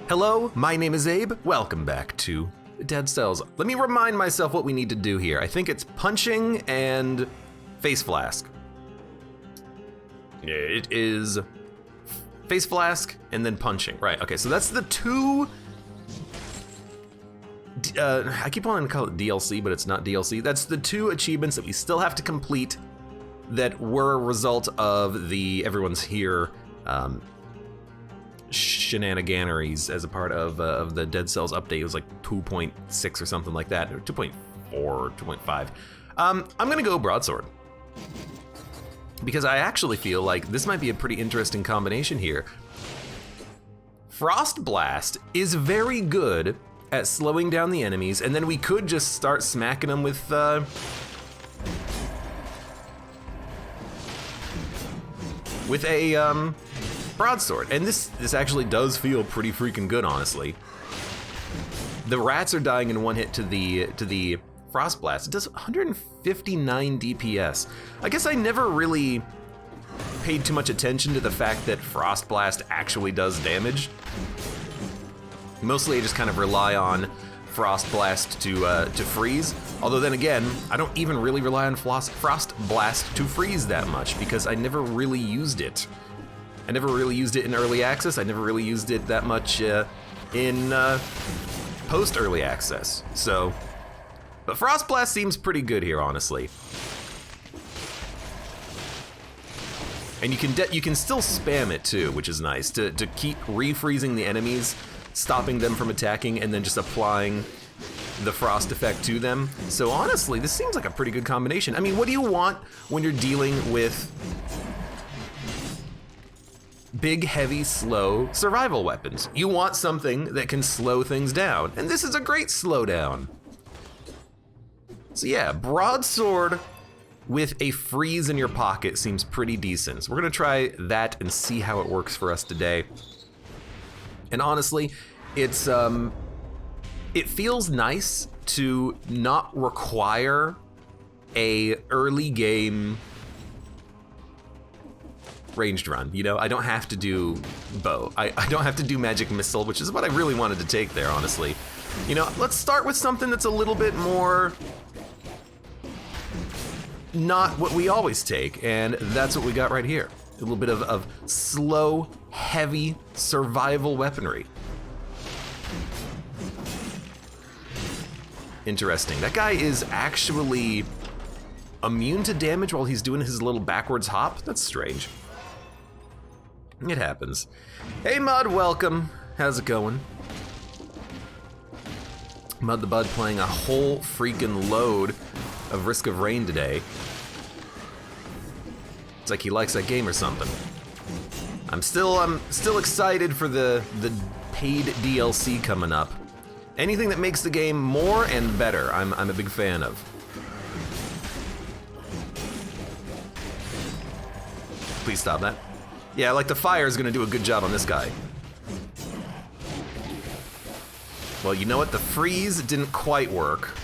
Hello, my name is Abe. Welcome back to Dead Cells. Let me remind myself what we need to do here. I think it's punching and face flask. It is face flask and then punching. Right, okay, so that's the two... I keep wanting to call it DLC, but it's not DLC. That's the two achievements that we still have to complete that were a result of the Everyone's Here shenaniganeries as a part of the Dead Cells update. It was like 2.6 or something like that, or 2.4 or 2.5. I'm gonna go broadsword, because I actually feel like this might be a pretty interesting combination here. Frost Blast is very good at slowing down the enemies, and then we could just start smacking them with a broadsword, and this actually does feel pretty freaking good, honestly. The rats are dying in one hit to the Frost Blast. It does 159 DPS. I guess I never really paid too much attention to the fact that Frost Blast actually does damage. Mostly I just kind of rely on Frost Blast to freeze. Although then again, I don't even really rely on Frost Blast to freeze that much, because I never really used it. I never really used it in early access. I never really used it that much in post early access. So, but Frost Blast seems pretty good here, honestly. And you can still spam it too, which is nice, to keep refreezing the enemies, stopping them from attacking, and then just applying the frost effect to them. So honestly, this seems like a pretty good combination. I mean, what do you want when you're dealing with big, heavy, slow survival weapons? You want something that can slow things down, and this is a great slowdown. So yeah, broadsword with a freeze in your pocket seems pretty decent. So we're gonna try that and see how it works for us today. And honestly, it's it feels nice to not require a early game ranged run. You know, I don't have to do bow. I don't have to do magic missile, which is what I really wanted to take there, honestly. You know, let's start with something that's a little bit more not what we always take, and that's what we got right here. A little bit of slow, heavy survival weaponry. Interesting. That guy is actually immune to damage while he's doing his little backwards hop. That's strange. It happens. Hey Mud, welcome. How's it going? Mud the Bud playing a whole freaking load of Risk of Rain today. It's like he likes that game or something. I'm still excited for the paid DLC coming up. Anything that makes the game more and better, I'm a big fan of. Please stop that. Yeah, like the fire is gonna do a good job on this guy. Well, you know what? The freeze didn't quite work,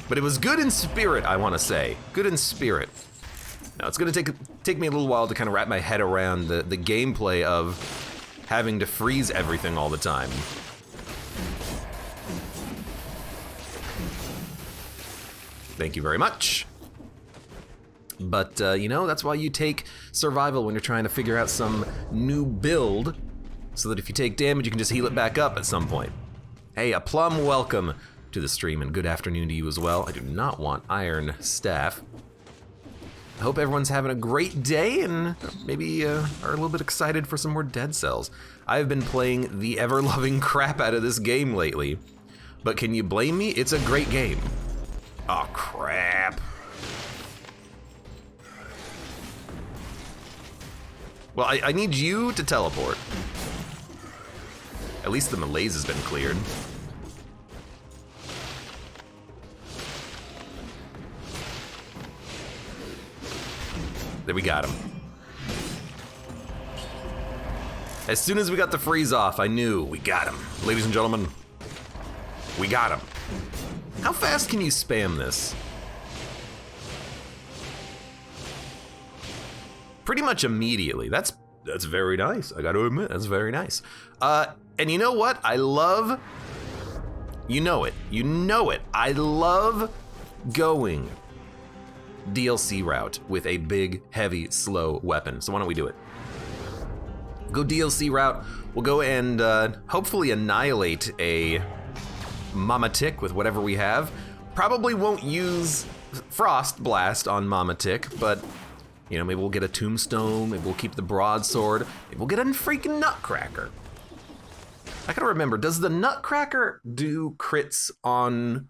but it was good in spirit, I wanna say. Good in spirit. Now, it's gonna take me a little while to kind of wrap my head around the gameplay of having to freeze everything all the time. Thank you very much. But, you know, that's why you take survival when you're trying to figure out some new build, so that if you take damage, you can just heal it back up at some point. Hey, a plum, welcome to the stream, and good afternoon to you as well. I do not want iron staff. I hope everyone's having a great day and maybe are a little bit excited for some more Dead Cells. I've been playing the ever-loving crap out of this game lately, but can you blame me? It's a great game. Oh, crap. Well, I need you to teleport. At least the malaise has been cleared. There, we got him. As soon as we got the freeze off, I knew we got him. Ladies and gentlemen, we got him. How fast can you spam this? Pretty much immediately. That's very nice. I gotta admit, that's very nice. And you know what? I love, you know it. I love going DLC route with a big, heavy, slow weapon. So why don't we do it? Go DLC route. We'll go and hopefully annihilate a Mama Tick with whatever we have. Probably won't use Frost Blast on Mama Tick, but you know, maybe we'll get a Tombstone, maybe we'll keep the Broadsword, maybe we'll get a freaking Nutcracker. I gotta remember, does the Nutcracker do crits on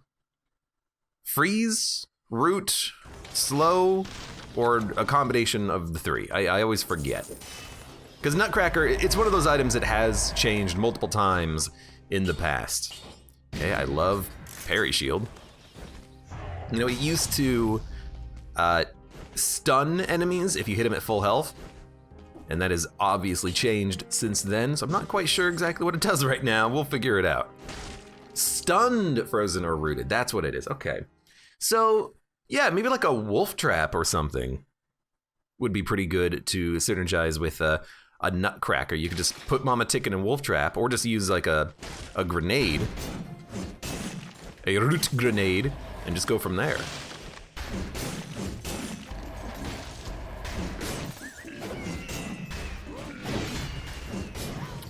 freeze, root, slow, or a combination of the three? I always forget. Because Nutcracker, it's one of those items that has changed multiple times in the past. Okay, I love Parry Shield. You know, it used to stun enemies if you hit them at full health, and that has obviously changed since then, so I'm not quite sure exactly what it does right now. We'll figure it out. Stunned, frozen, or rooted, that's what it is. Okay. So, yeah, maybe like a wolf trap or something would be pretty good to synergize with a Nutcracker. You could just put Mama Tick in a wolf trap, or just use like a grenade, a root grenade, and just go from there.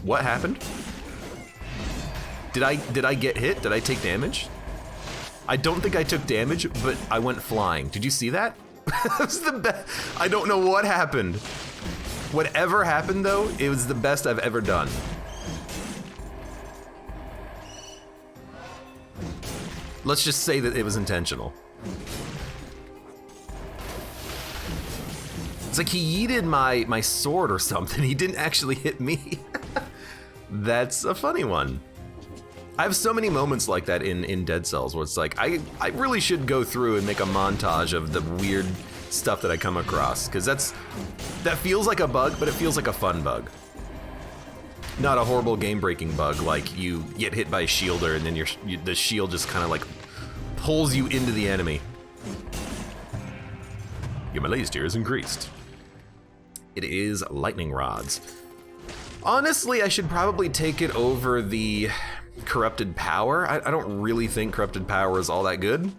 What happened? Did I get hit? Did I take damage? I don't think I took damage, but I went flying. Did you see that? That was the best. I don't know what happened. Whatever happened though, it was the best I've ever done. Let's just say that it was intentional. It's like he yeeted my sword or something. He didn't actually hit me. That's a funny one. I have so many moments like that in Dead Cells where it's like, I really should go through and make a montage of the weird stuff that I come across, because that feels like a bug, but it feels like a fun bug. Not a horrible game-breaking bug like you get hit by a shielder and then the shield just kind of like pulls you into the enemy. Your melee tier is increased. It is lightning rods. Honestly, I should probably take it over the corrupted power. I don't really think corrupted power is all that good.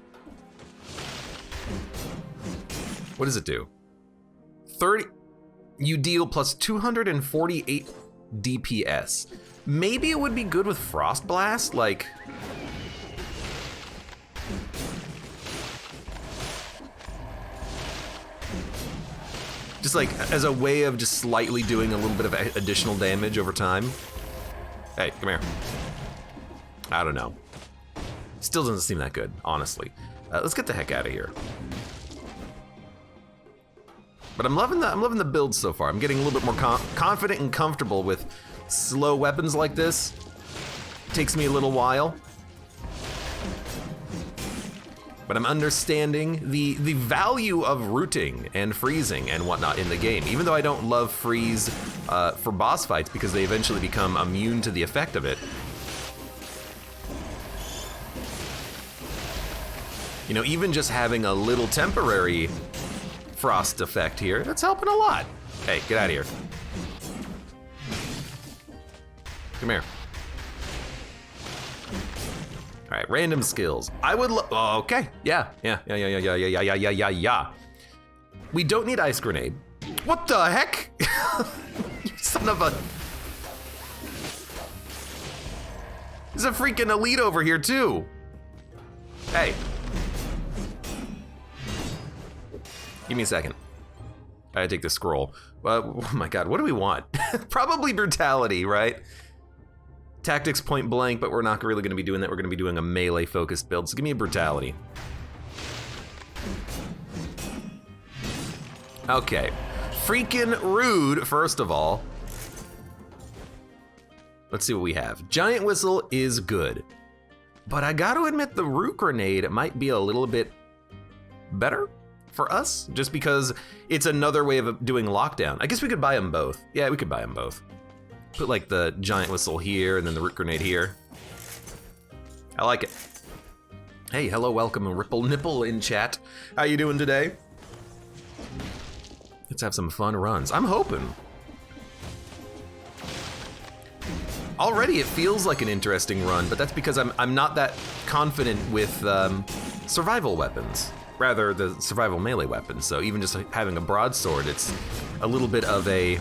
What does it do? 30. You deal plus 248 DPS. Maybe it would be good with Frost Blast, like. Just like as a way of just slightly doing a little bit of additional damage over time. Hey, come here. I don't know. Still doesn't seem that good, honestly. Let's get the heck out of here. But I'm loving the build so far. I'm getting a little bit more confident and comfortable with slow weapons like this. Takes me a little while. But I'm understanding the value of rooting and freezing and whatnot in the game. Even though I don't love freeze for boss fights because they eventually become immune to the effect of it. You know, even just having a little temporary frost effect here, that's helping a lot. Hey, get out of here. Come here. All right, random skills. I would oh, okay, yeah. We don't need ice grenade. What the heck? You son of a. There's a freaking elite over here too. Hey. Give me a second. I gotta take the scroll. Oh my god, what do we want? Probably brutality, right? Tactics point blank, but we're not really gonna be doing that. We're gonna be doing a melee focused build, so give me a brutality. Okay, freaking rude, first of all. Let's see what we have. Giant Whistle is good, but I gotta admit the root grenade might be a little bit better for us, just because it's another way of doing lockdown. I guess we could buy them both. Yeah, we could buy them both. Put like the Giant Whistle here and then the root grenade here. I like it. Hey, hello, welcome, Ripple Nipple in chat. How you doing today? Let's have some fun runs. I'm hoping. already it feels like an interesting run, but that's because I'm not that confident with survival weapons. Rather, the survival melee weapons. So even just having a broadsword, it's a little bit of a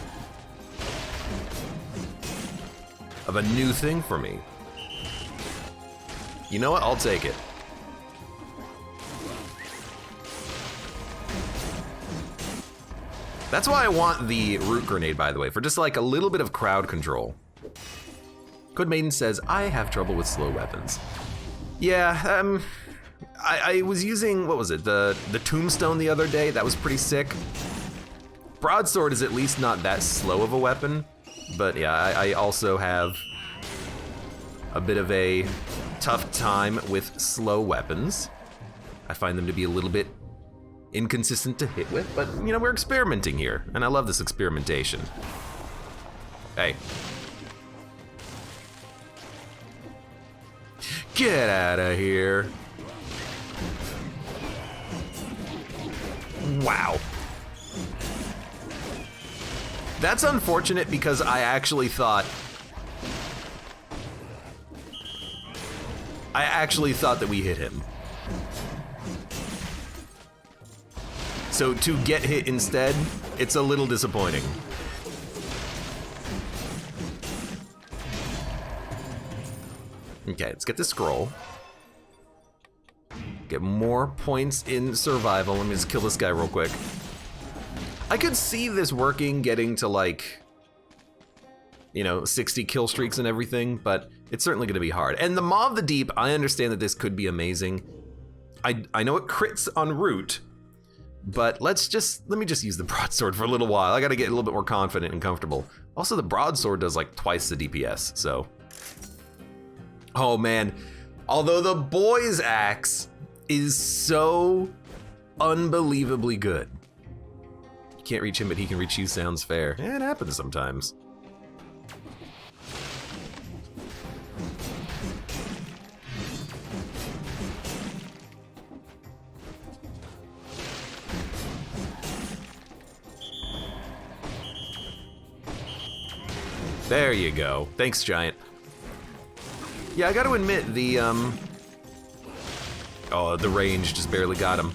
new thing for me. You know what? I'll take it. That's why I want the root grenade, by the way, for just like a little bit of crowd control. Code Maiden says, I have trouble with slow weapons. Yeah, I was using, what was it, the tombstone the other day. That was pretty sick. Broadsword is at least not that slow of a weapon, but yeah, I also have a bit of a tough time with slow weapons. I find them to be a little bit inconsistent to hit with, but you know, we're experimenting here, and I love this experimentation. Hey. Get out of here. Wow. That's unfortunate because I actually thought that we hit him. So to get hit instead, it's a little disappointing. Okay, let's get this scroll. Get more points in survival. Let me just kill this guy real quick. I could see this working, getting to like, you know, 60 kill streaks and everything, but it's certainly gonna be hard. And the Maw of the Deep, I understand that this could be amazing. I know it crits on root, but let me just use the broadsword for a little while. I gotta get a little bit more confident and comfortable. Also, the broadsword does like twice the DPS, so. Oh man, although the boy's axe is so unbelievably good. You can't reach him, but he can reach you, sounds fair. Yeah, it happens sometimes. There you go. Thanks, Giant. Yeah, I gotta admit, the range just barely got him.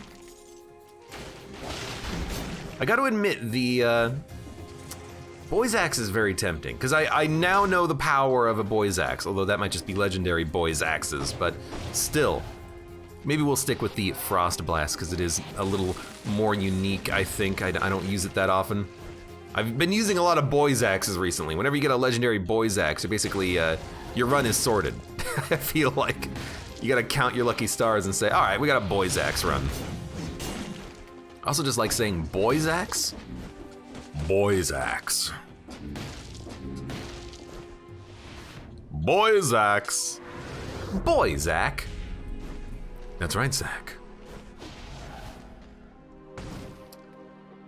I gotta admit, the boy's axe is very tempting, because I now know the power of a boy's axe, although that might just be legendary boy's axes, but still. Maybe we'll stick with the Frost Blast, because it is a little more unique, I think. I don't use it that often. I've been using a lot of boy's axes recently. Whenever you get a legendary boy's axe, you're basically, your run is sorted. I feel like you gotta count your lucky stars and say, all right, we got a boy's axe run. I also just like saying boy's axe. Boy's axe. Boy's axe. Boy, Zach. That's right, Zach.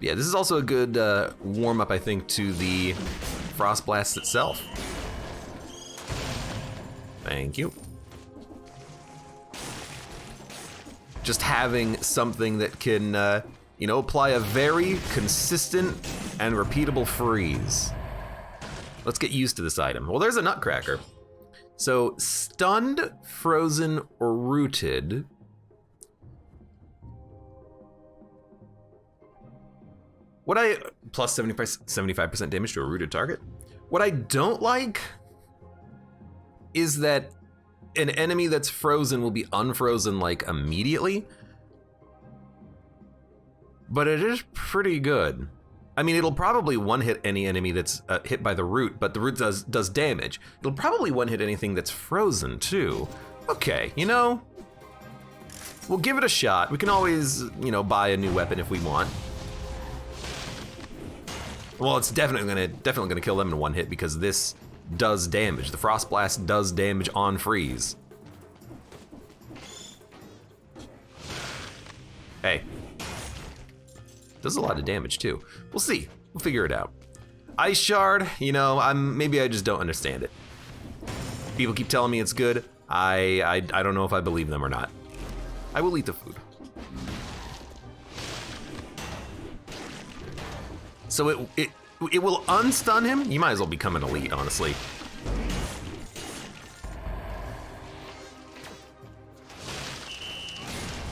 Yeah, this is also a good warm-up, I think, to the Frost Blast itself. Thank you. Just having something that can, you know, apply a very consistent and repeatable freeze. Let's get used to this item. Well, there's a Nutcracker. So, stunned, frozen, or rooted. Plus 75% damage to a rooted target. What I don't like is that an enemy that's frozen will be unfrozen like immediately. But it is pretty good. I mean, it'll probably one-hit any enemy that's hit by the root, but the root does damage. It'll probably one-hit anything that's frozen too. Okay, you know, we'll give it a shot. We can always, you know, buy a new weapon if we want. Well, it's definitely gonna kill them in one hit because this does damage. The Frost Blast does damage on freeze. Hey. Does a lot of damage too. We'll see. We'll figure it out. Ice Shard, you know, maybe I just don't understand it. People keep telling me it's good. I don't know if I believe them or not. I will eat the food. So it will unstun him? You might as well become an elite, honestly.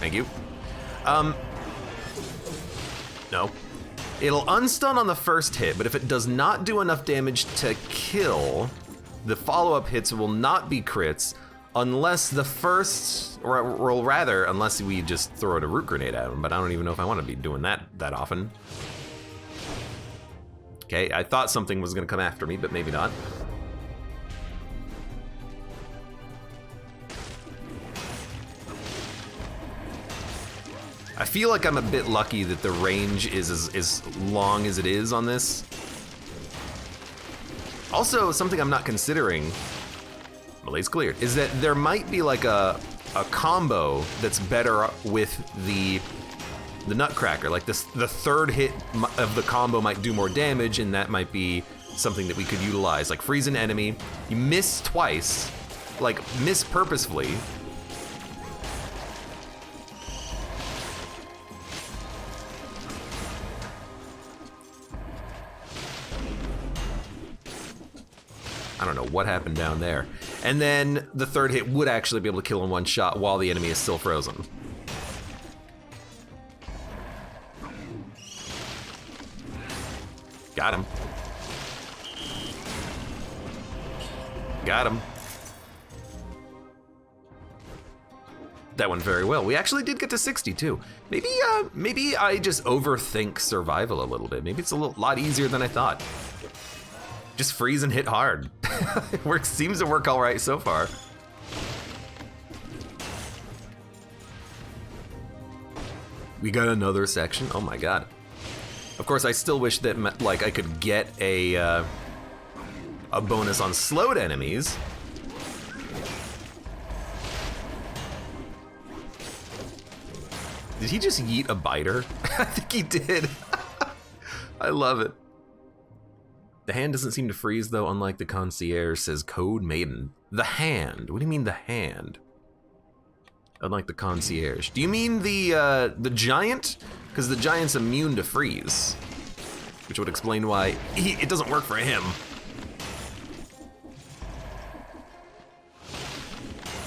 Thank you. No. It'll unstun on the first hit, but if it does not do enough damage to kill, the follow-up hits will not be crits unless the first, or rather, unless we just throw out a root grenade at him, but I don't even know if I want to be doing that often. Okay, I thought something was gonna come after me, but maybe not. I feel like I'm a bit lucky that the range is as long as it is on this. Also, something I'm not considering, Melee's cleared, is that there might be like a combo that's better with the Nutcracker. Like this, the third hit of the combo might do more damage, and that might be something that we could utilize. Like freeze an enemy, you miss twice, like miss purposefully. I don't know what happened down there. And then the third hit would actually be able to kill in one shot while the enemy is still frozen. Got him. Got him. That went very well. We actually did get to 60 too. Maybe I just overthink survival a little bit. Maybe it's a lot easier than I thought. Just freeze and hit hard. It seems to work all right so far. We got another section. Oh my god. Of course, I still wish that like I could get a bonus on slowed enemies. Did he just yeet a biter? I think he did. I love it. The hand doesn't seem to freeze though, unlike the concierge, says Code Maiden. The hand, what do you mean the hand? Unlike the concierge. Do you mean the giant? Because the giant's immune to freeze. Which would explain why it doesn't work for him.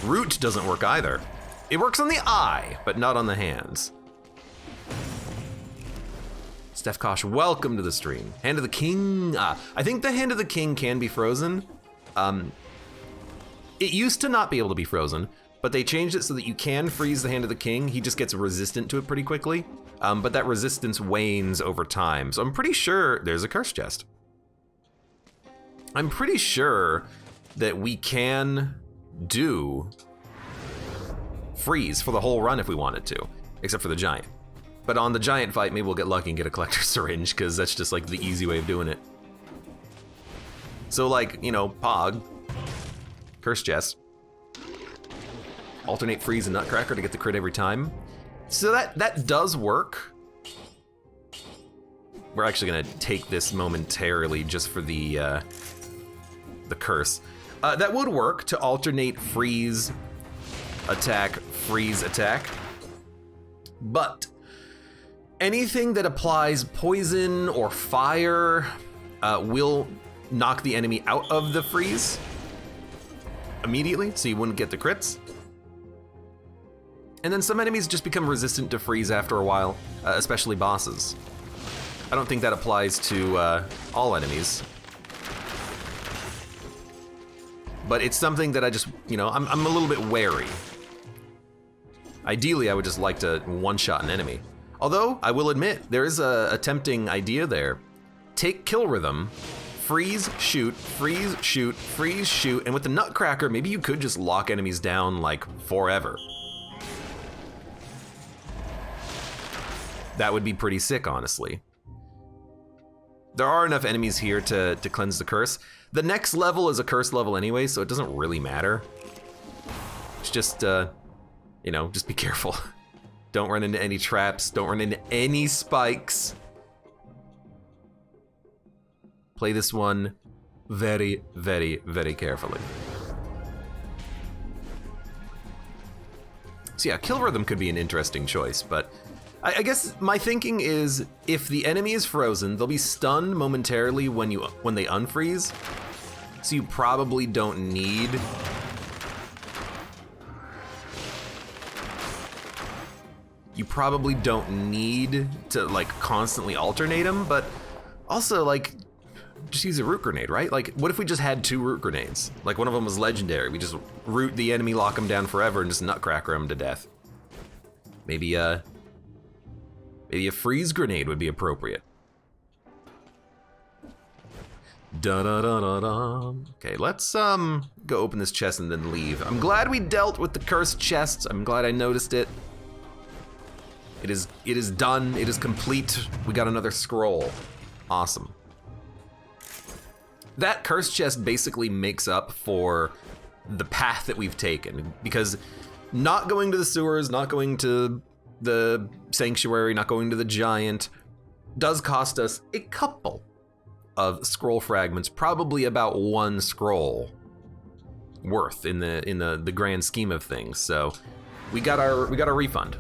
Root doesn't work either. It works on the eye, but not on the hands. Steph Kosh, welcome to the stream. Hand of the King. I think the Hand of the King can be frozen. It used to not be able to be frozen, but they changed it so that you can freeze the Hand of the King. He just gets resistant to it pretty quickly, but that resistance wanes over time. So I'm pretty sure there's a curse chest. I'm pretty sure that we can do freeze for the whole run if we wanted to, except for the giant. But on the giant fight, maybe we'll get lucky and get a collector's syringe, because that's just like the easy way of doing it. So like, you know, Pog, curse chest, alternate freeze and Nutcracker to get the crit every time. So that does work. We're actually gonna take this momentarily just for the curse. That would work to alternate freeze, attack, freeze, attack. But anything that applies poison or fire will knock the enemy out of the freeze immediately, so you wouldn't get the crits. And then some enemies just become resistant to freeze after a while, especially bosses. I don't think that applies to all enemies. But it's something that I just, you know, I'm a little bit wary. Ideally, I would just like to one-shot an enemy. Although, I will admit, there is a tempting idea there. Take kill rhythm, freeze, shoot, freeze, shoot, freeze, shoot, and with the Nutcracker, maybe you could just lock enemies down like forever. That would be pretty sick, honestly. There are enough enemies here to cleanse the curse. The next level is a curse level anyway, so it doesn't really matter. It's just, you know, just be careful. Don't run into any traps, don't run into any spikes. Play this one very, very, very carefully. So yeah, kill rhythm could be an interesting choice, but I guess my thinking is if the enemy is frozen, they'll be stunned momentarily when they unfreeze. So you probably don't need you probably don't need to like constantly alternate them, but also like just use a root grenade, right? Like what if we just had 2 root grenades? Like one of them was legendary. We just root the enemy, lock them down forever, and just nutcracker them to death. Maybe a freeze grenade would be appropriate. Da-da-da-da-da. Okay, let's go open this chest and then leave. I'm glad we dealt with the cursed chests. I'm glad I noticed it. It is done. It is complete. We got another scroll. Awesome. That cursed chest basically makes up for the path that we've taken, because not going to the sewers, not going to the sanctuary, not going to the giant does cost us a couple of scroll fragments, probably about 1 scroll worth in the grand scheme of things. So we got our refund.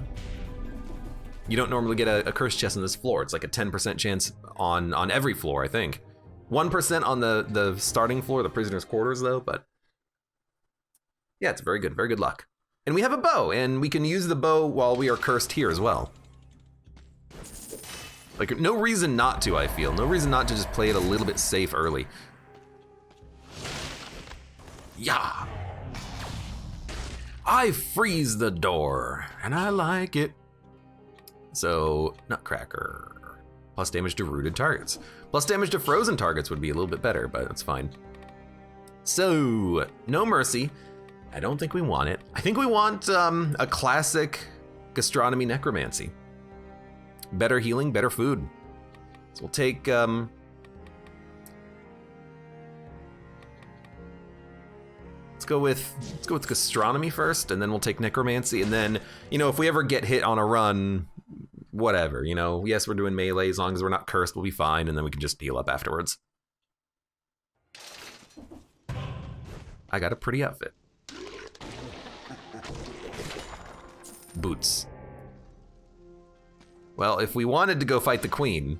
You don't normally get a cursed chest on this floor. It's like a 10% chance on every floor, I think. 1% on the starting floor, the prisoner's quarters though, but yeah, it's very good luck. And we have a bow, and we can use the bow while we are cursed here as well. Like, no reason not to, I feel. No reason not to just play it a little bit safe early. Yeah. I freeze the door, and I like it. So, Nutcracker. Plus damage to rooted targets. Plus damage to frozen targets would be a little bit better, but that's fine. So, no mercy. I don't think we want it. I think we want a classic gastronomy necromancy. Better healing, better food. So we'll take let's go with gastronomy first, and then we'll take necromancy, and then, you know, if we ever get hit on a run, whatever, you know, yes, we're doing melee, as long as we're not cursed, we'll be fine, and then we can just heal up afterwards. I got a pretty outfit. Boots. Well, if we wanted to go fight the queen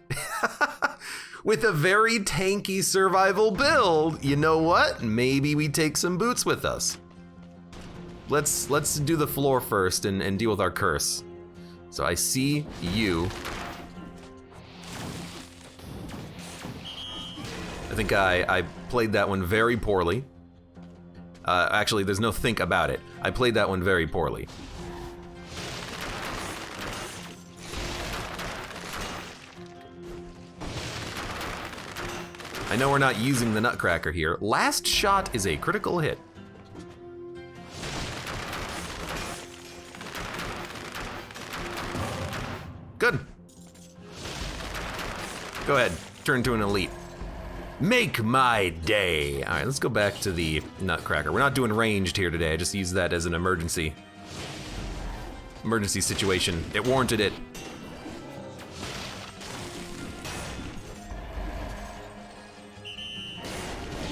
with a very tanky survival build, you know what? Maybe we take some boots with us. Let's do the floor first and deal with our curse. So I see you. I think I played that one very poorly. Actually, there's no think about it. I played that one very poorly. I know we're not using the Nutcracker here. Last shot is a critical hit. Good. Go ahead, turn to an elite. Make my day. All right, let's go back to the Nutcracker. We're not doing ranged here today. I just used that as an emergency situation. It warranted it.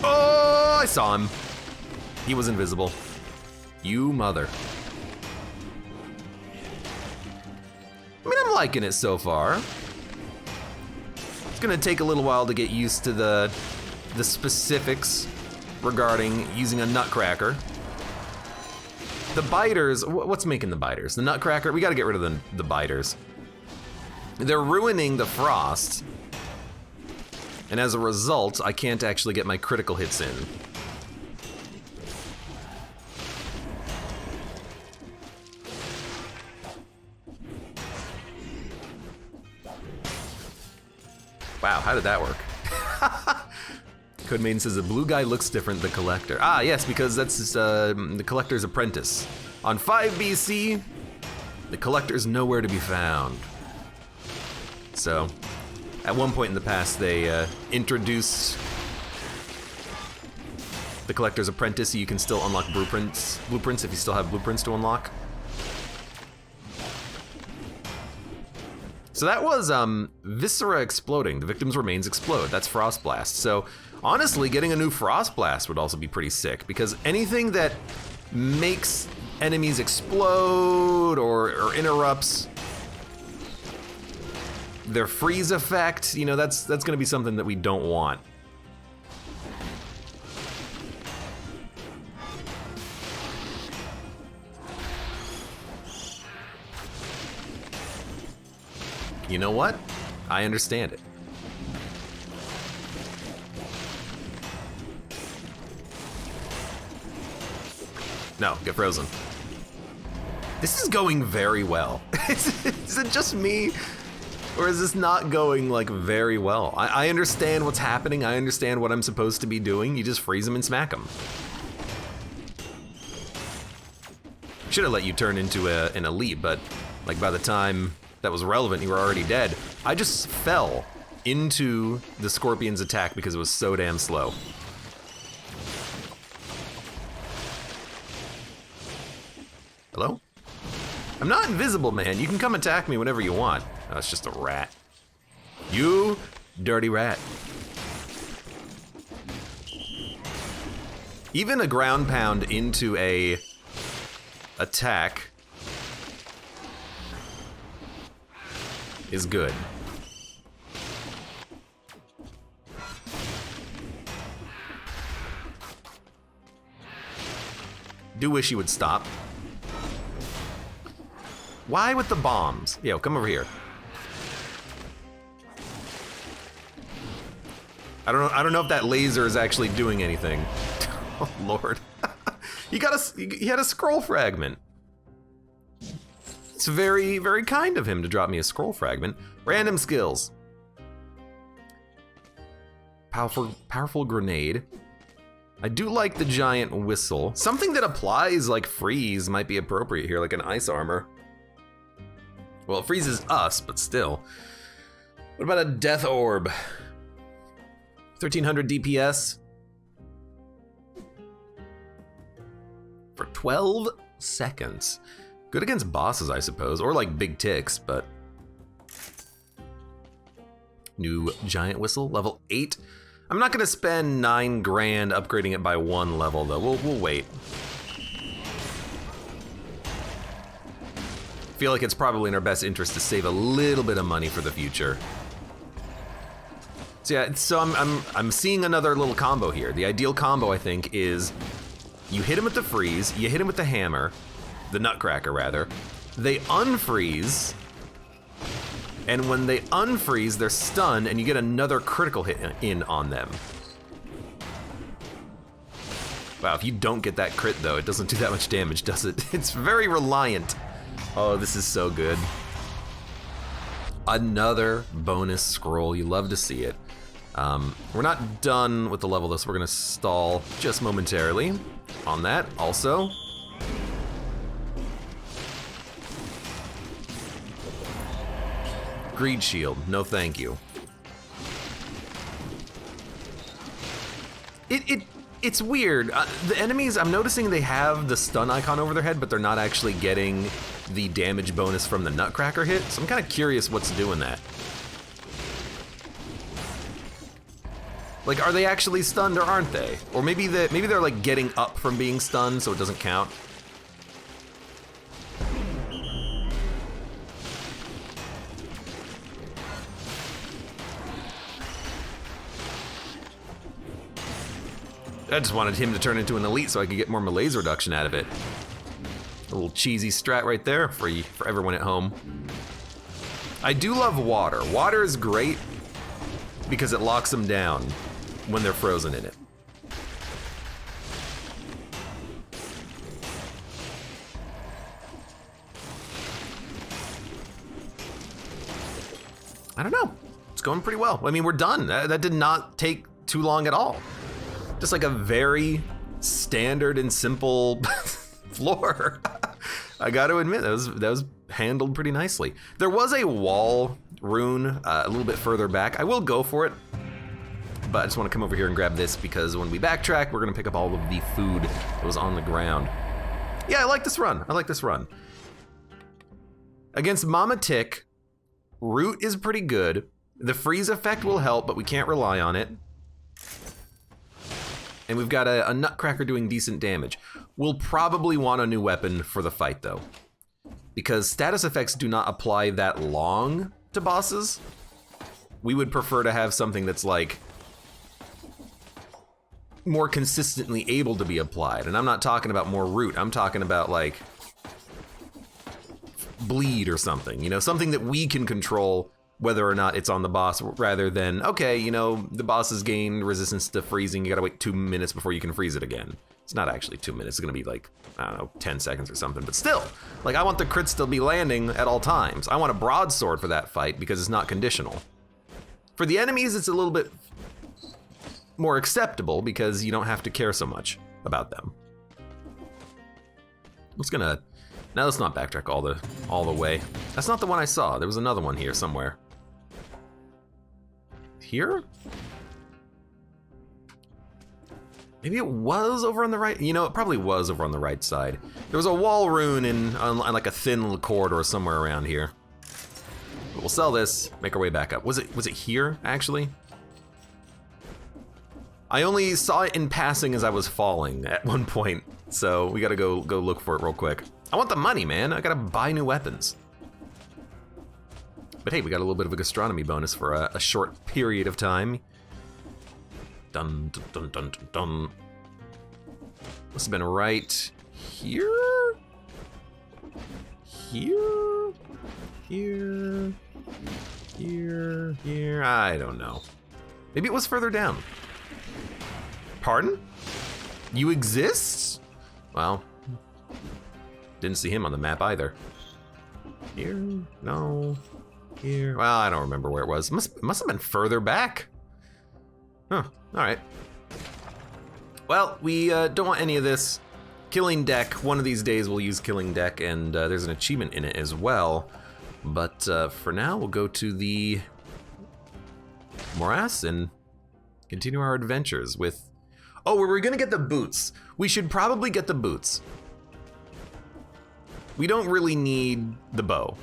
Oh, I saw him. He was invisible. You mother. I mean, I'm liking it so far. It's gonna take a little while to get used to the specifics regarding using a Nutcracker. The biters, what's making the biters? The Nutcracker, we gotta get rid of the biters. They're ruining the frost. And as a result, I can't actually get my critical hits in. Wow, how did that work? Code Maiden says the blue guy looks different than the collector. Ah, yes, because that's the collector's apprentice. On 5 BC, the collector's nowhere to be found. So, at one point in the past, they introduced the collector's apprentice, so you can still unlock blueprints if you still have blueprints to unlock. So that was Viscera exploding. The victim's remains explode. That's Frost Blast. So honestly, getting a new Frost Blast would also be pretty sick, because anything that makes enemies explode or interrupts their freeze effect, you know, that's gonna be something that we don't want. You know what? I understand it. No, get frozen. This is going very well. Is it just me? Or is this not going, like, very well? I understand what's happening. I understand what I'm supposed to be doing. You just freeze them and smack them. Should have let you turn into an elite, but, like, by the time that was relevant, you were already dead. I just fell into the scorpion's attack because it was so damn slow. Hello? I'm not invisible, man. You can come attack me whenever you want. Oh, it's just a rat. You dirty rat. Even a ground pound into a attack is good. Do wish you would stop. Why with the bombs? Yo, come over here. I don't know if that laser is actually doing anything. Oh Lord. He had a scroll fragment. It's very, very kind of him to drop me a scroll fragment. Random skills. Powerful grenade. I do like the giant whistle. Something that applies like freeze might be appropriate here, like an ice armor. Well, it freezes us, but still. What about a death orb? 1300 DPS. For 12 seconds. Good against bosses, I suppose, or like big ticks, but. New giant whistle, level 8. I'm not gonna spend 9 grand upgrading it by 1 level though, we'll wait. Feel like it's probably in our best interest to save a little bit of money for the future. So yeah, so I'm seeing another little combo here. The ideal combo, I think, is you hit him with the freeze, you hit him with the hammer, the nutcracker rather, they unfreeze, and when they unfreeze, they're stunned, and you get another critical hit in on them. Wow, if you don't get that crit though, it doesn't do that much damage, does it? It's very reliant. Oh, this is so good. Another bonus scroll, you love to see it. We're not done with the level though, so we're gonna stall just momentarily on that also. Greed shield, no thank you. It's weird. The enemies, I'm noticing they have the stun icon over their head, but they're not actually getting the damage bonus from the nutcracker hit, so I'm kind of curious what's doing that. Like, are they actually stunned or aren't they? Or maybe they're like getting up from being stunned, so it doesn't count. I just wanted him to turn into an elite so I could get more malaise reduction out of it. A little cheesy strat right there for everyone at home. I do love water. Water is great because it locks them down when they're frozen in it. I don't know. It's going pretty well. I mean, we're done. That did not take too long at all. Just like a very standard and simple floor. I got to admit, that was handled pretty nicely. There was a wall rune a little bit further back. I will go for it, but I just want to come over here and grab this because when we backtrack, we're gonna pick up all of the food that was on the ground. Yeah, I like this run. I like this run. Against Mama Tick, Root is pretty good. The freeze effect will help, but we can't rely on it. And we've got a nutcracker doing decent damage. We'll probably want a new weapon for the fight though, because status effects do not apply that long to bosses. We would prefer to have something that's like more consistently able to be applied. And I'm not talking about more root, I'm talking about like bleed or something, you know, something that we can control whether or not it's on the boss, rather than, okay, you know, the boss has gained resistance to freezing, you gotta wait 2 minutes before you can freeze it again. It's not actually 2 minutes, it's gonna be like, I don't know, 10 seconds or something, but still, like, I want the crits to be landing at all times. I want a broadsword for that fight because it's not conditional. For the enemies, it's a little bit more acceptable because you don't have to care so much about them. Now let's not backtrack all the way. That's not the one I saw. There was another one here somewhere. Here? Maybe it was over on the right. You know, it probably was over on the right side. There was a wall rune on like a thin corridor somewhere around here. But we'll sell this, make our way back up. Was it here, actually? I only saw it in passing as I was falling at one point, so we gotta go look for it real quick. I want the money, man. I gotta buy new weapons. But hey, we got a little bit of a gastronomy bonus for a short period of time. Dun, dun, dun, dun, dun, dun. Must have been right here? Here? Here? Here? Here? I don't know. Maybe it was further down. Pardon? You exist? Well, didn't see him on the map either. Here? No. Here? Well, I don't remember where it was. Must have been further back. Huh. All right. Well, we don't want any of this. Killing deck. One of these days we'll use killing deck, and there's an achievement in it as well. But for now, we'll go to the morass and continue our adventures with... Oh, we're gonna get the boots. We should probably get the boots. We don't really need the bow.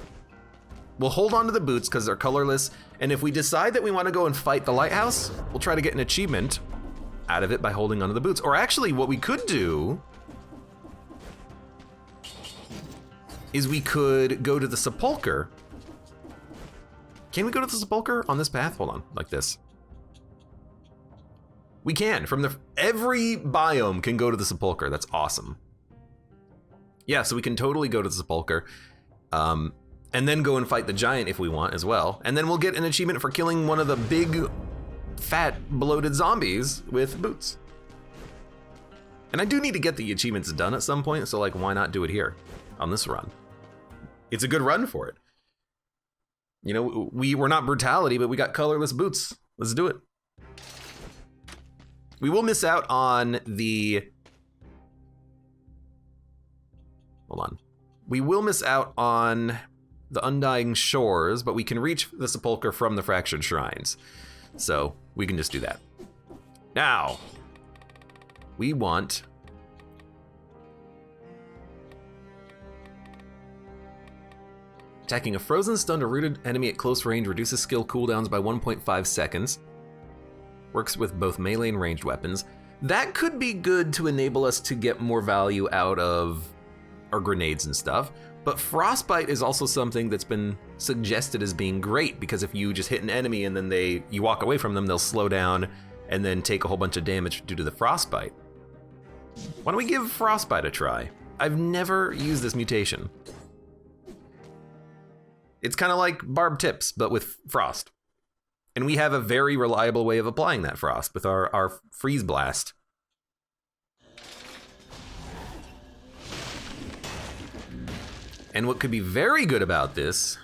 We'll hold on to the boots because they're colorless, and if we decide that we want to go and fight the lighthouse, we'll try to get an achievement out of it by holding onto the boots. Or actually, what we could do is we could go to the sepulcher. Can we go to the sepulcher on this path? Hold on, like this. We can, every biome can go to the sepulcher. That's awesome. Yeah, so we can totally go to the sepulcher. And then go and fight the giant if we want as well. And then we'll get an achievement for killing one of the big, fat, bloated zombies with boots. And I do need to get the achievements done at some point, so like, why not do it here on this run? It's a good run for it. You know, we're not brutality, but we got colorless boots. Let's do it. We will miss out on the... Hold on. We will miss out on the Undying Shores, but we can reach the sepulcher from the Fractured Shrines. So we can just do that. Now, we want... Attacking a frozen, stunned, or rooted enemy at close range reduces skill cooldowns by 1.5 seconds. Works with both melee and ranged weapons. That could be good to enable us to get more value out of our grenades and stuff. But frostbite is also something that's been suggested as being great, because if you just hit an enemy and then you walk away from them, they'll slow down and then take a whole bunch of damage due to the frostbite. Why don't we give frostbite a try? I've never used this mutation. It's kind of like barb tips, but with frost. And we have a very reliable way of applying that frost with our freeze blast. And what could be very good about this...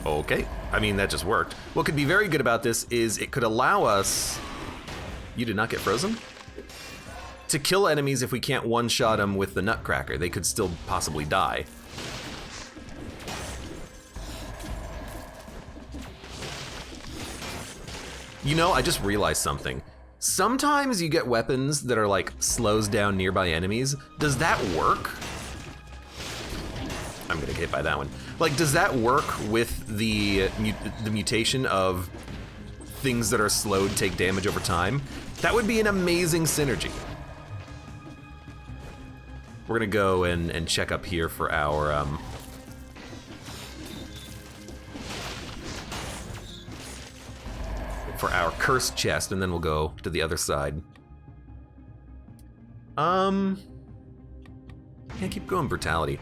Okay, I mean, that just worked. What could be very good about this is it could allow us... You did not get frozen? To kill enemies if we can't one-shot them with the Nutcracker. They could still possibly die. You know, I just realized something. Sometimes you get weapons that are like slows down nearby enemies. Does that work? I'm gonna get hit by that one. Like, does that work with the mutation of things that are slowed take damage over time? That would be an amazing synergy. We're gonna go and check up here for our cursed chest, and then we'll go to the other side. Yeah, keep going, brutality.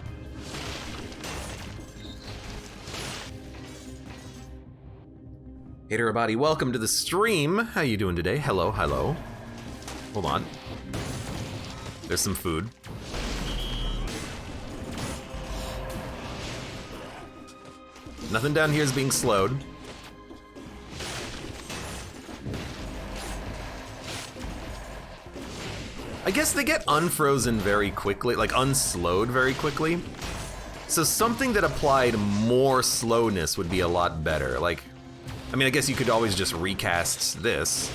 Hey everybody, welcome to the stream. How you doing today? Hello, hello. Hold on. There's some food. Nothing down here is being slowed. I guess they get unfrozen very quickly, like unslowed very quickly. So something that applied more slowness would be a lot better. Like, I mean, I guess you could always just recast this.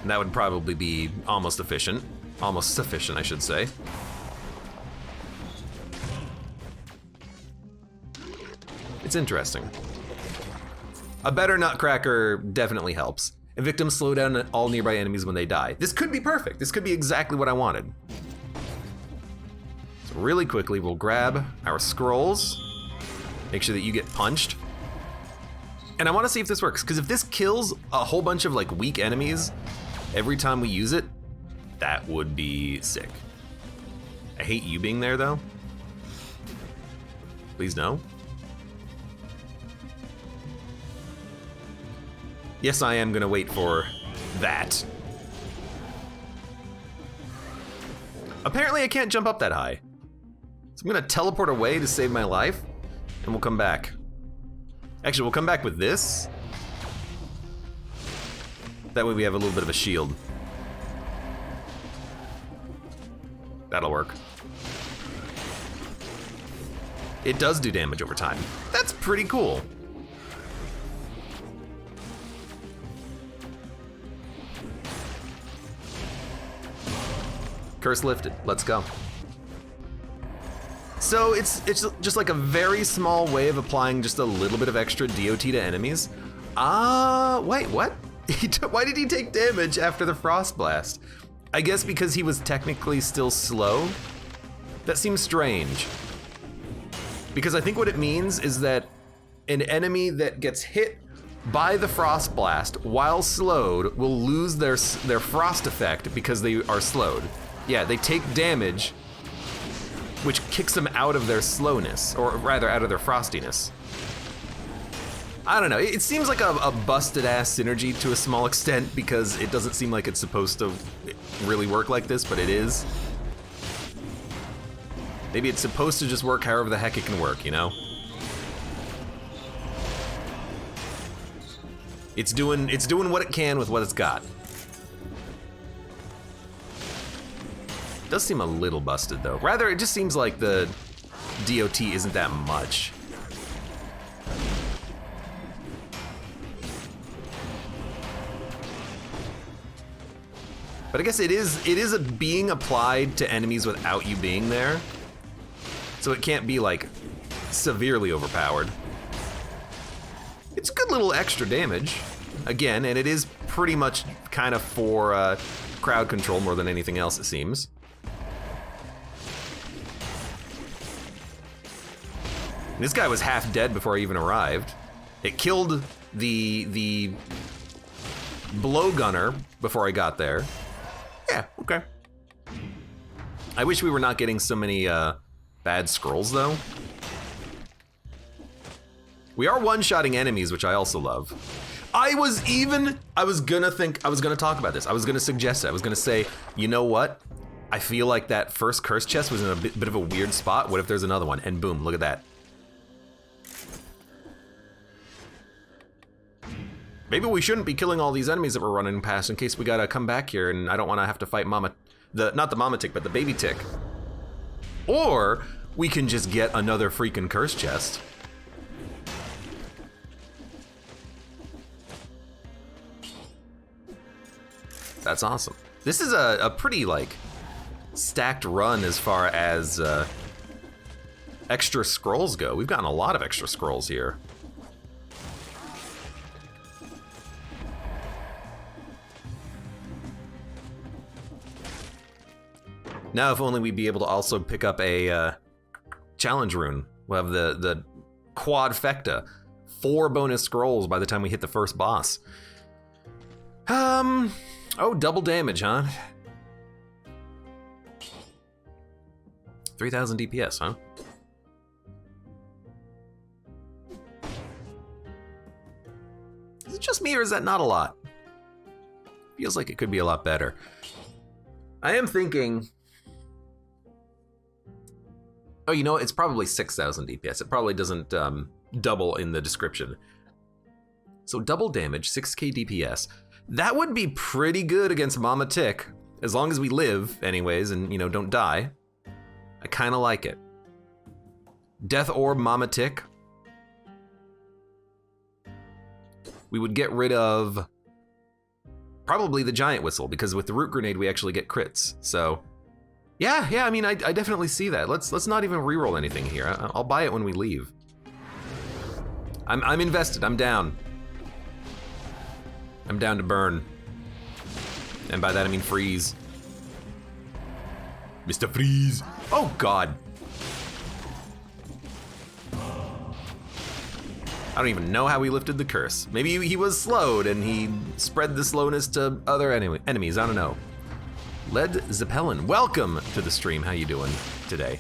And that would probably be almost efficient. Almost sufficient, I should say. It's interesting. A better nutcracker definitely helps. And victims slow down all nearby enemies when they die. This could be perfect. This could be exactly what I wanted. So really quickly, we'll grab our scrolls. Make sure that you get punched. And I want to see if this works, because if this kills a whole bunch of like weak enemies every time we use it, that would be sick. I hate you being there though. Please no. Yes, I am gonna wait for that. Apparently I can't jump up that high. So I'm gonna teleport away to save my life, and we'll come back. Actually, we'll come back with this. That way we have a little bit of a shield. That'll work. It does do damage over time. That's pretty cool. Curse lifted, let's go. So it's just like a very small way of applying just a little bit of extra DOT to enemies. Wait, what? Why did he take damage after the Frost Blast? I guess because he was technically still slow? That seems strange. Because I think what it means is that an enemy that gets hit by the Frost Blast while slowed will lose their frost effect because they are slowed. Yeah, they take damage, which kicks them out of their slowness, or rather out of their frostiness. I don't know, it seems like a busted ass synergy to a small extent because it doesn't seem like it's supposed to really work like this, but it is. Maybe it's supposed to just work however the heck it can work, you know? It's doing what it can with what it's got. Does seem a little busted though. Rather, it just seems like the DOT isn't that much. But I guess it is being applied to enemies without you being there. So it can't be like severely overpowered. It's good little extra damage. Again, and it is pretty much kind of for crowd control more than anything else, it seems. This guy was half dead before I even arrived. It killed the blowgunner before I got there. Yeah, okay. I wish we were not getting so many bad scrolls though. We are one-shotting enemies, which I also love. I was gonna talk about this. I was gonna suggest it. I was gonna say, you know what? I feel like that first curse chest was in a bit of a weird spot. What if there's another one? And boom, look at that. Maybe we shouldn't be killing all these enemies that we're running past in case we gotta come back here and I don't wanna have to fight not the mama tick, but the baby tick. Or we can just get another freaking curse chest. That's awesome. This is a pretty like stacked run as far as extra scrolls go. We've gotten a lot of extra scrolls here. Now, if only we'd be able to also pick up a challenge rune. We'll have the quadfecta, 4 bonus scrolls by the time we hit the first boss. Oh, double damage, huh? 3,000 DPS, huh? Is it just me, or is that not a lot? Feels like it could be a lot better. I am thinking... Oh, you know, it's probably 6,000 DPS. It probably doesn't double in the description. So double damage, 6k DPS. That would be pretty good against Mama Tick, as long as we live, anyways, and, you know, don't die. I kind of like it. Death Orb Mama Tick. We would get rid of probably the Giant Whistle, because with the Root Grenade we actually get crits. So, yeah, I mean, I definitely see that. Let's not even reroll anything here. I'll buy it when we leave. I'm invested. I'm down. I'm down to burn. And by that I mean freeze. Mr. Freeze. Oh, God. I don't even know how he lifted the curse. Maybe he was slowed and he spread the slowness to other enemies. I don't know. Led Zeppelin, welcome to the stream. How you doing today?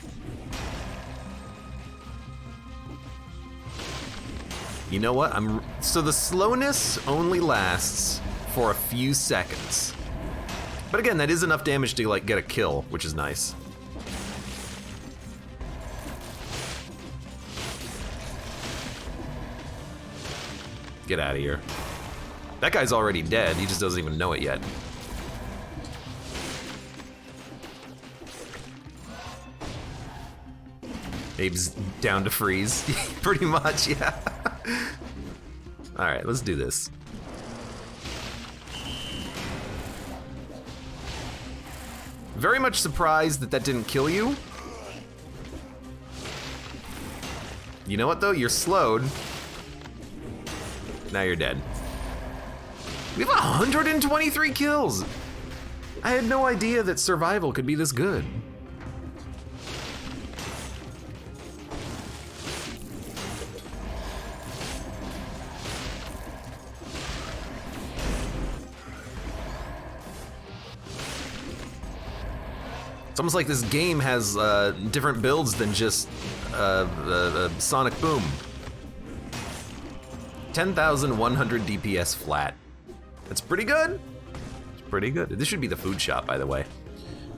You know what? So the slowness only lasts for a few seconds. But again, that is enough damage to like get a kill, which is nice. Get out of here. That guy's already dead, he just doesn't even know it yet. Abe's down to freeze. Pretty much, yeah. Alright, let's do this. Very much surprised that that didn't kill you. You know what though? You're slowed. Now you're dead. We have 123 kills! I had no idea that survival could be this good. It's almost like this game has different builds than just Sonic Boom. 10,100 DPS flat. That's pretty good. It's pretty good. This should be the food shop, by the way.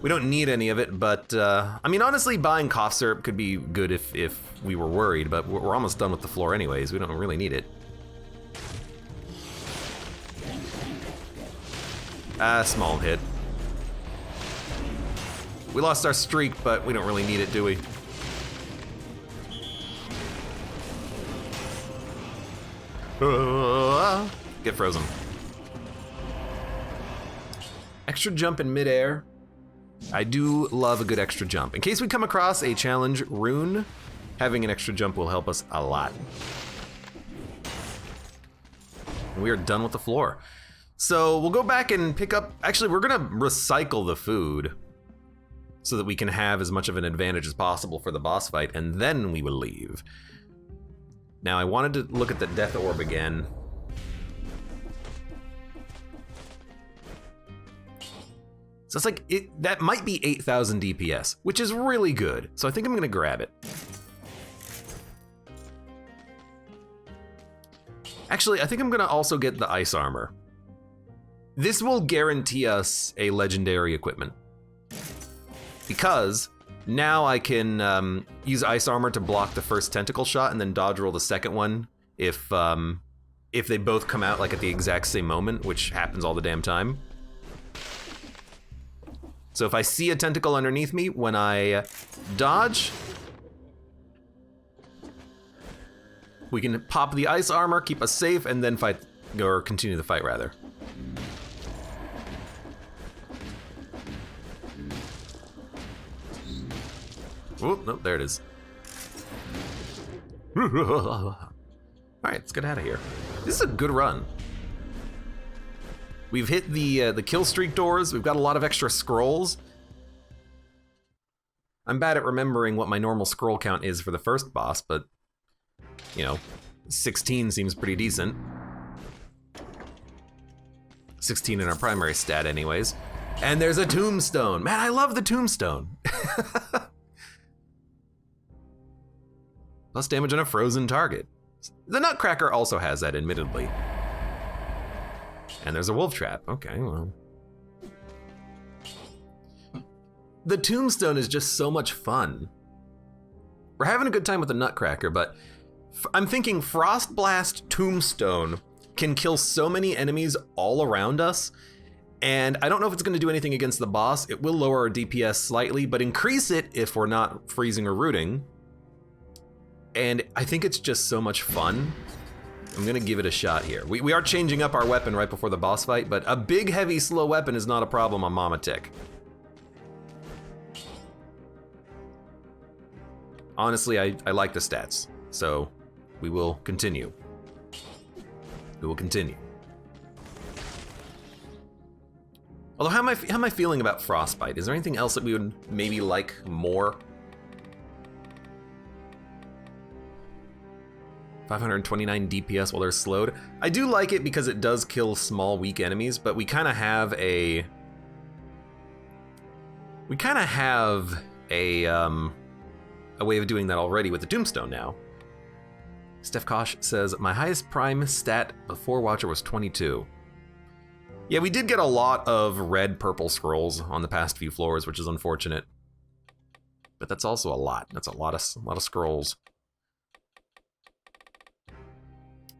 We don't need any of it, but I mean, honestly, buying cough syrup could be good if we were worried, but we're almost done with the floor anyways. We don't really need it. Small hit. We lost our streak, but we don't really need it, do we? Get frozen. Extra jump in midair. I do love a good extra jump. In case we come across a challenge rune, having an extra jump will help us a lot. We are done with the floor. So we'll go back and pick up, actually we're gonna recycle the food so that we can have as much of an advantage as possible for the boss fight, and then we will leave. Now I wanted to look at the Death Orb again. So it's like, that might be 8,000 DPS, which is really good. So I think I'm gonna grab it. Actually, I think I'm gonna also get the ice armor. This will guarantee us a legendary equipment. Because now I can use ice armor to block the first tentacle shot and then dodge roll the second one if they both come out like at the exact same moment, which happens all the damn time. So if I see a tentacle underneath me when I dodge, we can pop the ice armor, keep us safe, and then fight, or continue the fight rather. Oh, nope, there it is. All right, let's get out of here. This is a good run. We've hit the kill streak doors. We've got a lot of extra scrolls. I'm bad at remembering what my normal scroll count is for the first boss, but you know, 16 seems pretty decent. 16 in our primary stat anyways. And there's a tombstone. Man, I love the tombstone. Plus damage on a frozen target. The Nutcracker also has that, admittedly. And there's a wolf trap. Okay, well. The tombstone is just so much fun. We're having a good time with the Nutcracker, but I'm thinking Frost Blast Tombstone can kill so many enemies all around us, and I don't know if it's going to do anything against the boss. It will lower our DPS slightly, but increase it if we're not freezing or rooting. And I think it's just so much fun. I'm going to give it a shot here. We are changing up our weapon right before the boss fight, but a big, heavy, slow weapon is not a problem on Mama Tick. Honestly, I like the stats, so we will continue. We will continue. Although, how am I feeling about Frostbite? Is there anything else that we would maybe like more? 529 DPS while they're slowed. I do like it because it does kill small, weak enemies, but we kind of have a way of doing that already with the Tombstone now. Steph Kosh says, my highest prime stat before Watcher was 22. Yeah, we did get a lot of red purple scrolls on the past few floors, which is unfortunate. But that's also a lot. That's a lot of scrolls.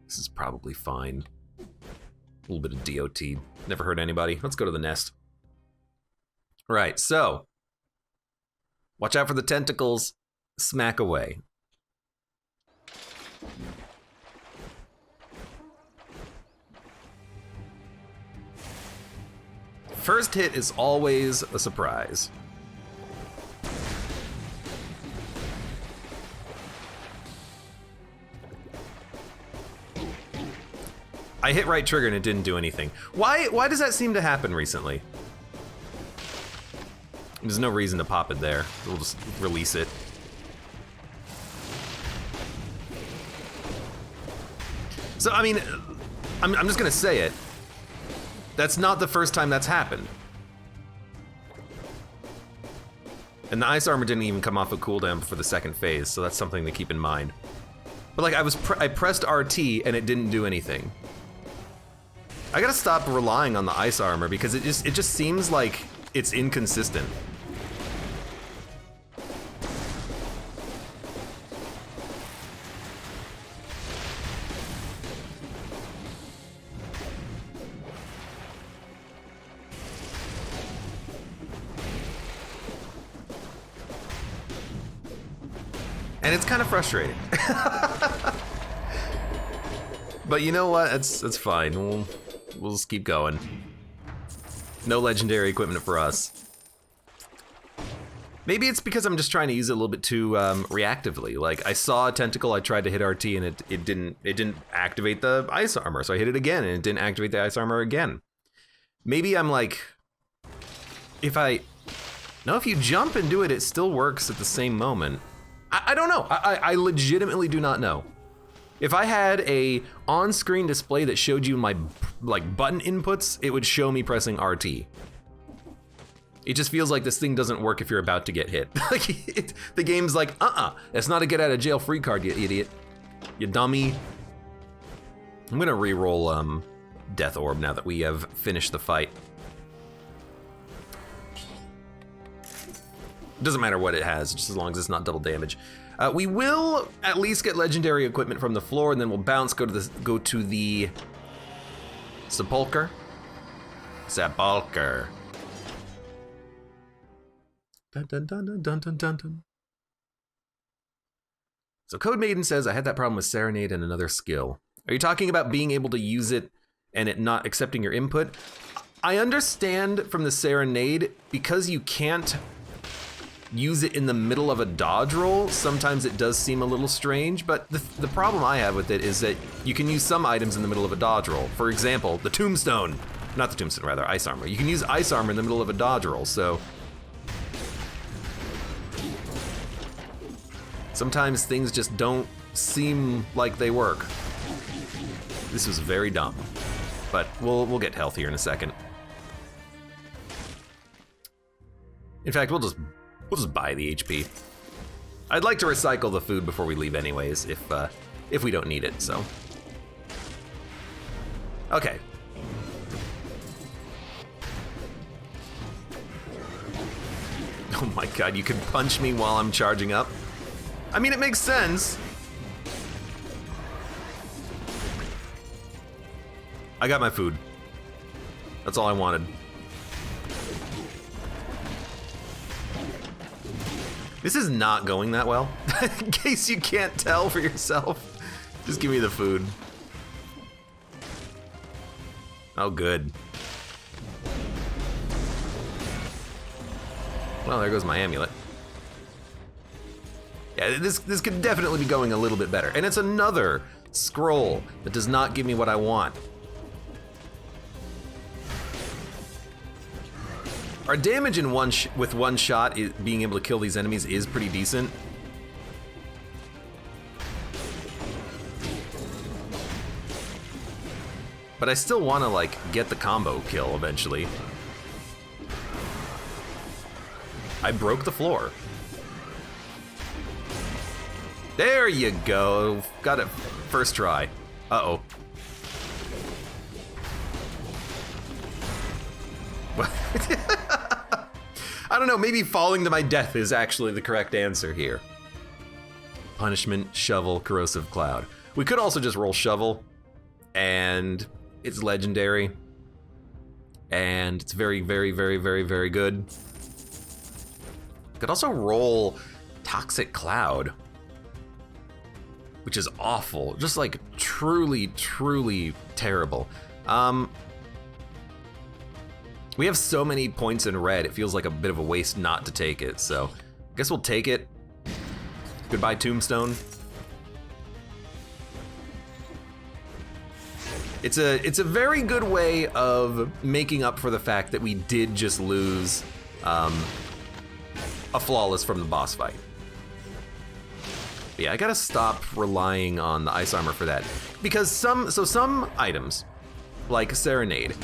This is probably fine. A little bit of DOT. Never hurt anybody. Let's go to the nest. Right, so. Watch out for the tentacles. Smack away. First hit is always a surprise. I hit right trigger and it didn't do anything. Why does that seem to happen recently? There's no reason to pop it there. We'll just release it. So, I mean, I'm just gonna say it. That's not the first time that's happened. And the ice armor didn't even come off of cooldown for the second phase, so that's something to keep in mind. But like, I pressed RT and it didn't do anything. I gotta stop relying on the ice armor because it just seems like it's inconsistent. And it's kind of frustrating. But you know what? That's fine. We'll just keep going. No legendary equipment for us. Maybe it's because I'm just trying to use it a little bit too reactively. Like, I saw a tentacle, I tried to hit RT, and it didn't activate the ice armor. So I hit it again, and it didn't activate the ice armor again. Maybe I'm like, if you jump and do it, it still works at the same moment. I don't know. I legitimately do not know. If I had a on-screen display that showed you my button inputs, it would show me pressing RT. It just feels like this thing doesn't work if you're about to get hit. The game's like, that's not a get out of jail free card, you idiot. You dummy. I'm gonna re-roll Death Orb now that we have finished the fight. Doesn't matter what it has, just as long as it's not double damage. We will at least get legendary equipment from the floor, and then we'll bounce, go to the Sepulcher. Sepulcher. Dun, dun, dun, dun, dun, dun, dun, dun. So Code Maiden says, I had that problem with Serenade and another skill. Are you talking about being able to use it and it not accepting your input? I understand from the Serenade, because you can't use it in the middle of a dodge roll, sometimes it does seem a little strange, but the problem I have with it is that you can use some items in the middle of a dodge roll. For example, the tombstone. Not the tombstone, rather, ice armor. You can use ice armor in the middle of a dodge roll, so sometimes things just don't seem like they work. This was very dumb, but we'll get healthier in a second. In fact, we'll just buy the HP. I'd like to recycle the food before we leave anyways, if we don't need it, so. Okay. Oh my god, you can punch me while I'm charging up? I mean, it makes sense. I got my food. That's all I wanted. This is not going that well. In case you can't tell for yourself, just give me the food. Oh, good. Well, there goes my amulet. Yeah, this could definitely be going a little bit better. And it's another scroll that does not give me what I want. Our damage in with one shot, being able to kill these enemies is pretty decent. But I still want to, like, get the combo kill eventually. I broke the floor. There you go. Got it first try. Uh-oh. I don't know, maybe falling to my death is actually the correct answer here. Punishment, shovel, corrosive cloud. We could also just roll shovel, and it's legendary, and it's very, very, very, very, very good. Could also roll toxic cloud, which is awful, just like truly, truly terrible. We have so many points in red, it feels like a bit of a waste not to take it, so I guess we'll take it. Goodbye, Tombstone. It's a very good way of making up for the fact that we did just lose a flawless from the boss fight. Yeah, I gotta stop relying on the ice armor for that, because some items, like Serenade,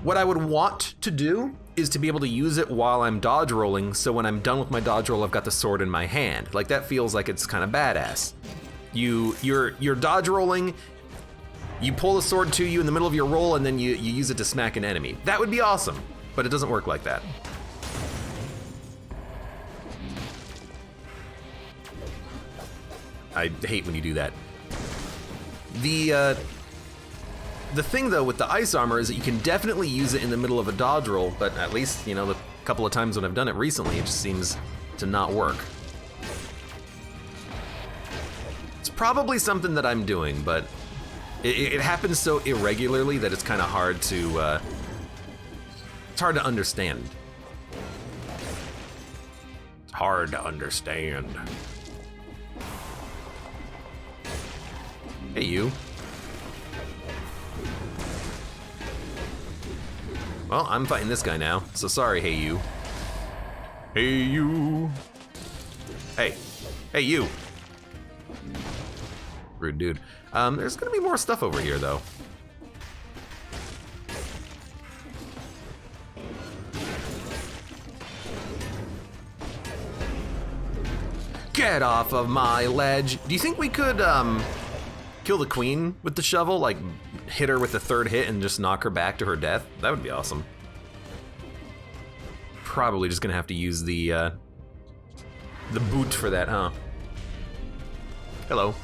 what I would want to do is to be able to use it while I'm dodge rolling, so when I'm done with my dodge roll, I've got the sword in my hand. Like, that feels like it's kind of badass. You're dodge rolling, you pull the sword to you in the middle of your roll, and then you use it to smack an enemy. That would be awesome, but it doesn't work like that. I hate when you do that. The thing, though, with the ice armor is that you can definitely use it in the middle of a dodge roll, but at least, you know, the couple of times when I've done it recently, it just seems to not work. It's probably something that I'm doing, but it happens so irregularly that it's kind of hard to, it's hard to understand. It's hard to understand. Hey, you. Well, I'm fighting this guy now, so sorry, hey you. Hey you. Hey. Hey you. Rude dude. There's gonna be more stuff over here, though. Get off of my ledge. Do you think we could, kill the queen with the shovel? Like, hit her with the third hit and just knock her back to her death? That would be awesome. Probably just gonna have to use the boot for that, huh? Hello.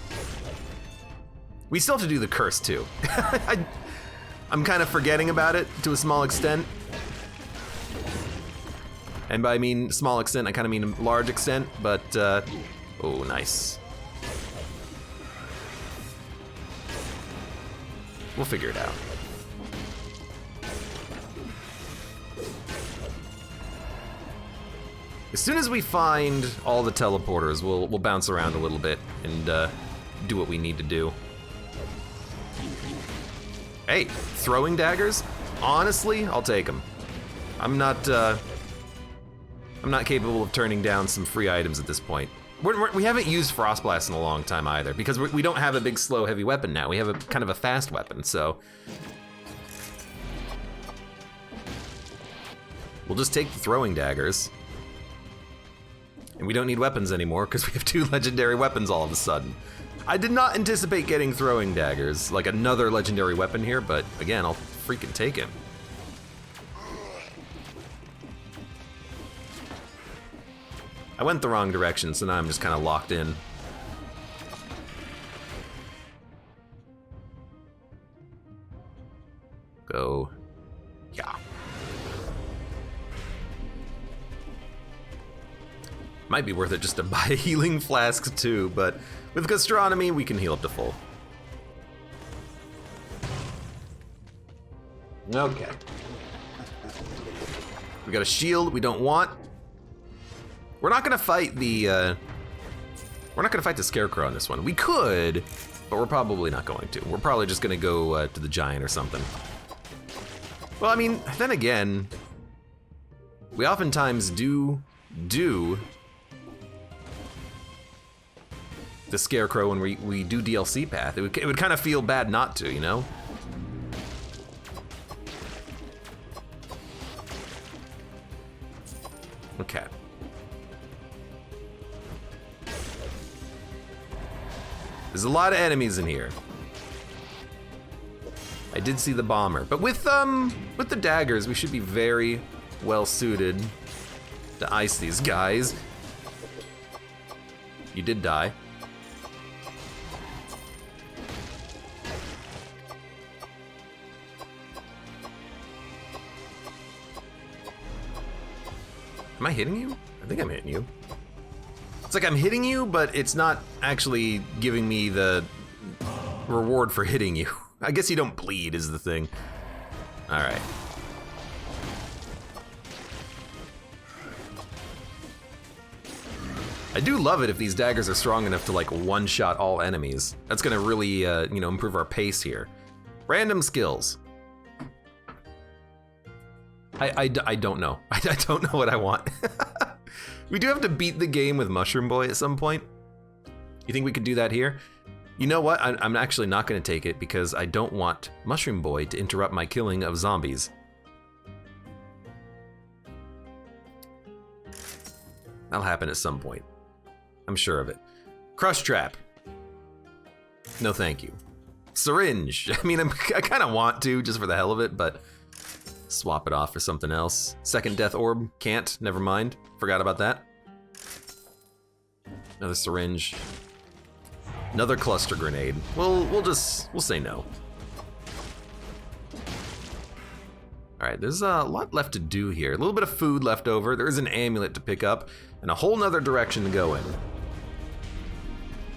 We still have to do the curse, too. I'm kind of forgetting about it to a small extent. And by I mean small extent, I kind of mean a large extent, but, oh, nice. We'll figure it out. As soon as we find all the teleporters, we'll bounce around a little bit and do what we need to do. Hey, throwing daggers? Honestly, I'll take them. I'm not capable of turning down some free items at this point. We haven't used Frost Blast in a long time either, because we don't have a big, slow, heavy weapon now. We have a kind of a fast weapon, so. We'll just take the throwing daggers. And we don't need weapons anymore because we have 2 legendary weapons all of a sudden. I did not anticipate getting throwing daggers, like another legendary weapon here, but again, I'll freaking take it. I went the wrong direction, so now I'm just kind of locked in. Go. Yeah. Might be worth it just to buy healing flasks too, but with gastronomy, we can heal up to full. Okay. We got a shield we don't want. We're not gonna fight the, we're not gonna fight the Scarecrow on this one. We could, but we're probably not going to. We're probably just gonna go to the Giant or something. Well, I mean, then again, we oftentimes do the Scarecrow when we do DLC path. It would kind of feel bad not to, you know? Okay. There's a lot of enemies in here. I did see the bomber, but with the daggers, we should be very well suited to ice these guys. You did die. Am I hitting you? I think I'm hitting you. It's like I'm hitting you, but it's not actually giving me the reward for hitting you. I guess you don't bleed is the thing. All right. I do love it if these daggers are strong enough to like one-shot all enemies. That's gonna really, you know, improve our pace here. Random skills. I don't know. I don't know what I want. We do have to beat the game with Mushroom Boy at some point. You think we could do that here? You know what? I'm actually not gonna take it because I don't want Mushroom Boy to interrupt my killing of zombies. That'll happen at some point. I'm sure of it. Crush Trap. No thank you. Syringe. I mean, I kind of want to just for the hell of it, but swap it off for something else. Second Death Orb. Can't. Never mind. Forgot about that. Another syringe. Another cluster grenade. We'll say no. All right, there's a lot left to do here. A little bit of food left over. There is an amulet to pick up and a whole nother direction to go in.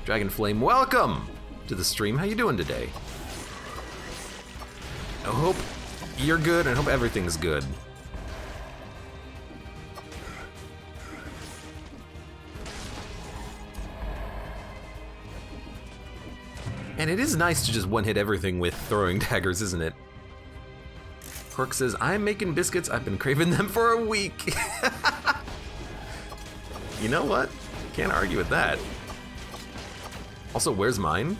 Dragon Flame, welcome to the stream. How you doing today? I hope you're good and I hope everything's good. And it is nice to just one-hit everything with throwing daggers, isn't it? Quirk says, I'm making biscuits. I've been craving them for a week. You know what? Can't argue with that. Also, where's mine?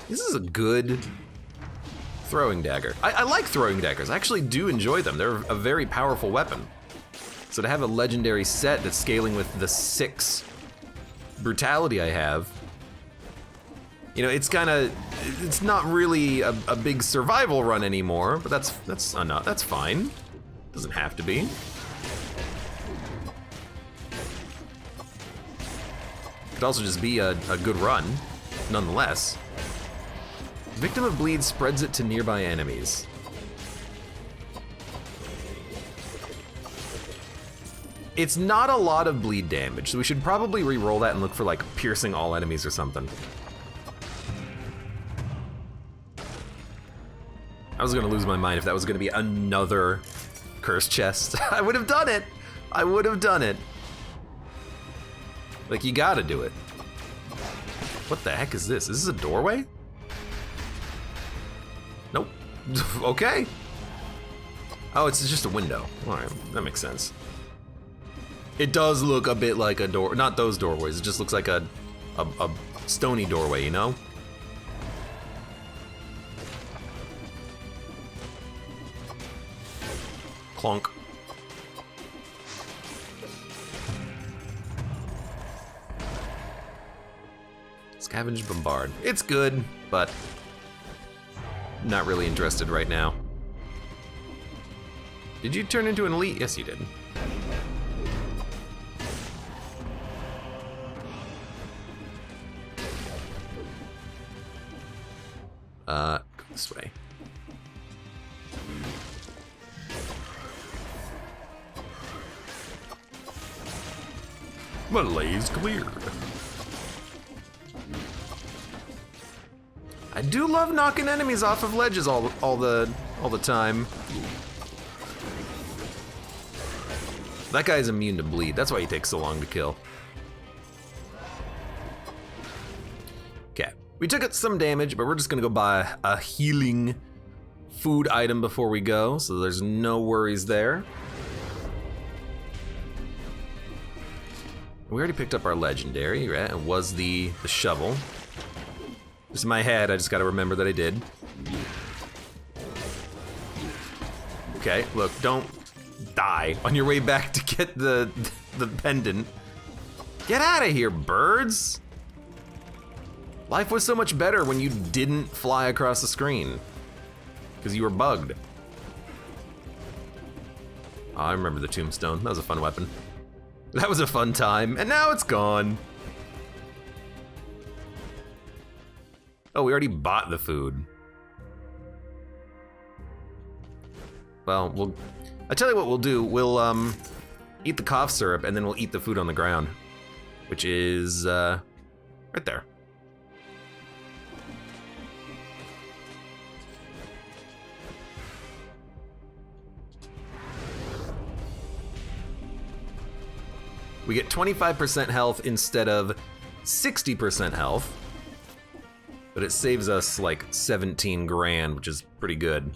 This is a good throwing dagger. I like throwing daggers. I actually do enjoy them. They're a very powerful weapon. So to have a legendary set that's scaling with the 6 brutality I have, you know, it's not really a big survival run anymore, but that's fine. Doesn't have to be. Could also just be a good run, nonetheless. Victim of Bleed spreads it to nearby enemies. It's not a lot of bleed damage, so we should probably re-roll that and look for like piercing all enemies or something. I was gonna lose my mind if that was gonna be another cursed chest. I would have done it. I would have done it. Like, you gotta do it. What the heck is this? Is this a doorway? Nope. Okay. Oh, it's just a window. All right, that makes sense. It does look a bit like a door, not those doorways. It just looks like a a stony doorway, you know? Clunk. Scavenge Bombard. It's good, but not really interested right now. Did you turn into an elite? Yes, you did. Go this way. Malay's cleared. I do love knocking enemies off of ledges all the time. That guy's immune to bleed. That's why he takes so long to kill. Okay, we took some damage, but we're just gonna go buy a healing food item before we go, so there's no worries there. We already picked up our legendary, right? It was the shovel. Just in my head, I just gotta remember that I did. Okay, look, don't die on your way back to get the pendant. Get out of here, birds! Life was so much better when you didn't fly across the screen. Because you were bugged. Oh, I remember the tombstone. That was a fun weapon. That was a fun time, and now it's gone. Oh, we already bought the food. Well, I tell you what we'll do. We'll eat the cough syrup, and then we'll eat the food on the ground, which is right there. We get 25% health instead of 60% health. But it saves us like 17 grand, which is pretty good.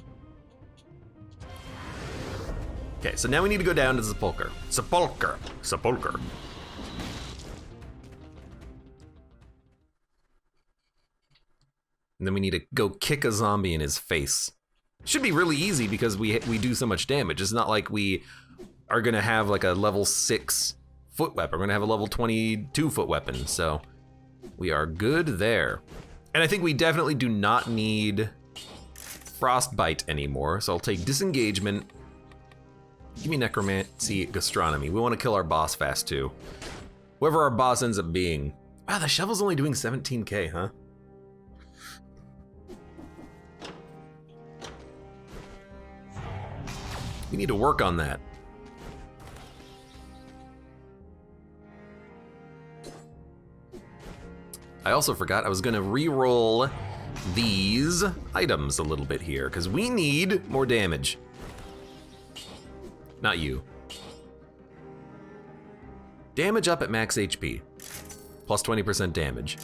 Okay, so now we need to go down to Sepulcher. Sepulcher. And then we need to go kick a zombie in his face. Should be really easy because we do so much damage. It's not like we are gonna have like a level 6 foot weapon. We're gonna have a level 22 foot weapon, so we are good there. And I think we definitely do not need Frostbite anymore, so I'll take Disengagement. Give me Necromancy, Gastronomy. We want to kill our boss fast too. Whoever our boss ends up being. Wow, the shovel's only doing 17k, huh? We need to work on that. I also forgot I was gonna re-roll these items a little bit here, because we need more damage. Not you. Damage up at max HP. Plus 20% damage.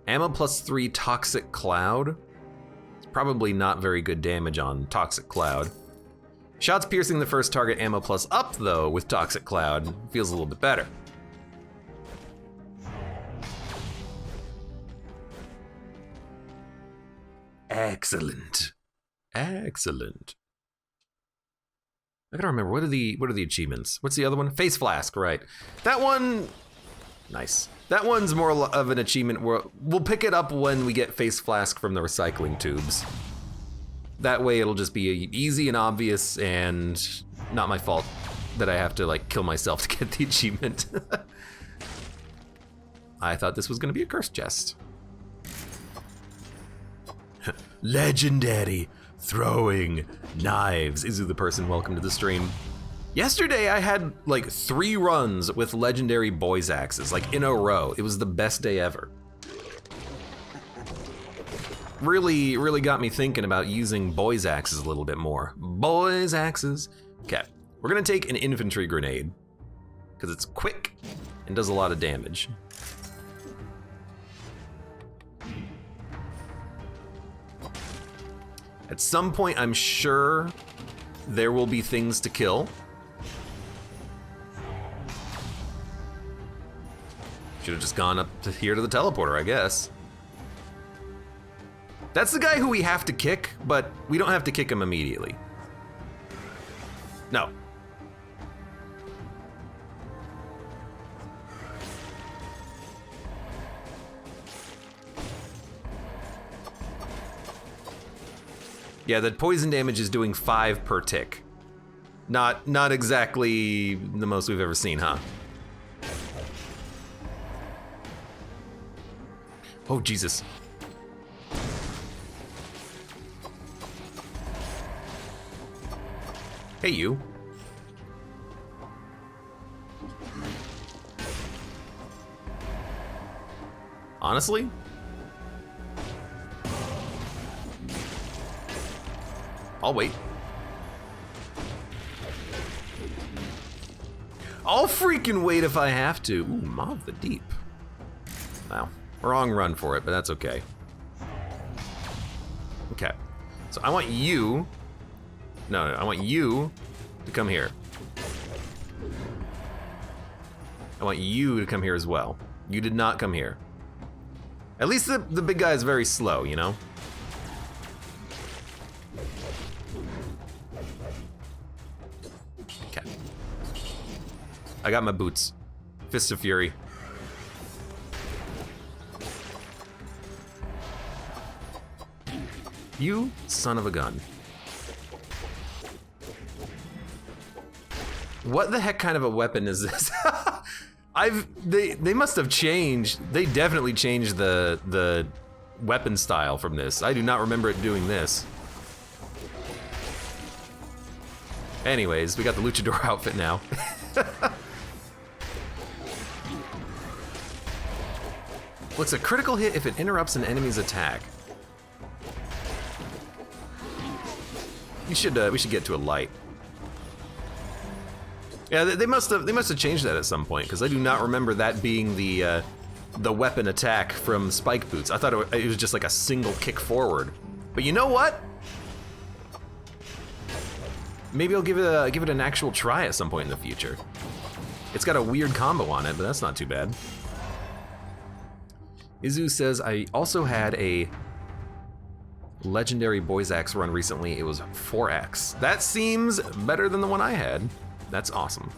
Ammo plus 3 Toxic Cloud. It's probably not very good damage on Toxic Cloud. Shots piercing the first target, ammo plus up though with Toxic Cloud. Feels a little bit better. Excellent. Excellent. I gotta remember, what are the achievements? What's the other one? Face Flask, right. That one, nice. That one's more of an achievement where we'll pick it up when we get Face Flask from the recycling tubes. That way it'll just be easy and obvious and not my fault that I have to like kill myself to get the achievement. I thought this was gonna be a cursed chest. Legendary throwing knives. Izu the person, welcome to the stream. Yesterday I had like 3 runs with legendary boys axes, like in a row. It was the best day ever. Really got me thinking about using boys axes a little bit more. Boys axes. Okay, we're gonna take an infantry grenade because it's quick and does a lot of damage. At some point, I'm sure there will be things to kill. Should have just gone up to here to the teleporter, I guess. That's the guy who we have to kick, but we don't have to kick him immediately. No. Yeah, the poison damage is doing 5 per tick. Not exactly the most we've ever seen, huh? Oh, Jesus. Hey, you. Honestly? I'll wait. I'll freaking wait if I have to. Ooh, Maw of the Deep. Wow. Wrong run for it, but that's okay. Okay. So I want you... No, I want you to come here. I want you to come here as well. You did not come here. At least the big guy is very slow, you know? Okay. I got my boots. Fist of Fury. You son of a gun. What the heck kind of a weapon is this? They must have changed. They definitely changed the weapon style from this. I do not remember it doing this. Anyways, we got the luchador outfit now. What's a critical hit if it interrupts an enemy's attack? We should get to a light. Yeah, they must have changed that at some point, because I do not remember that being the weapon attack from spike boots. I thought it was just like a single kick forward. But you know what? Maybe I'll give it an actual try at some point in the future. It's got a weird combo on it, but that's not too bad. Izu says, I also had a legendary Boys Axe run recently. It was 4x. That seems better than the one I had. That's awesome.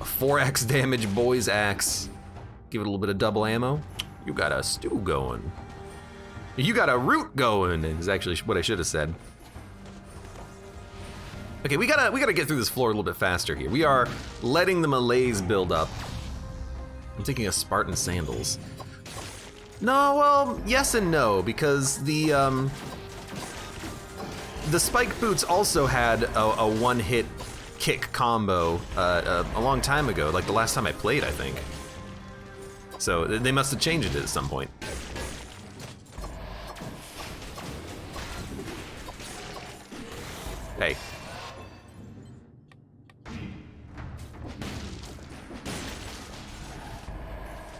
A 4x damage Boys Axe. Give it a little bit of double ammo. You got a stew going. You got a root going, is actually what I should have said. Okay, we gotta get through this floor a little bit faster here. We are letting the malaise build up. I'm taking a Spartan sandals. No, well, yes and no, because the spike boots also had a one-hit kick combo a long time ago, like the last time I played, I think. So they must have changed it at some point. Hey.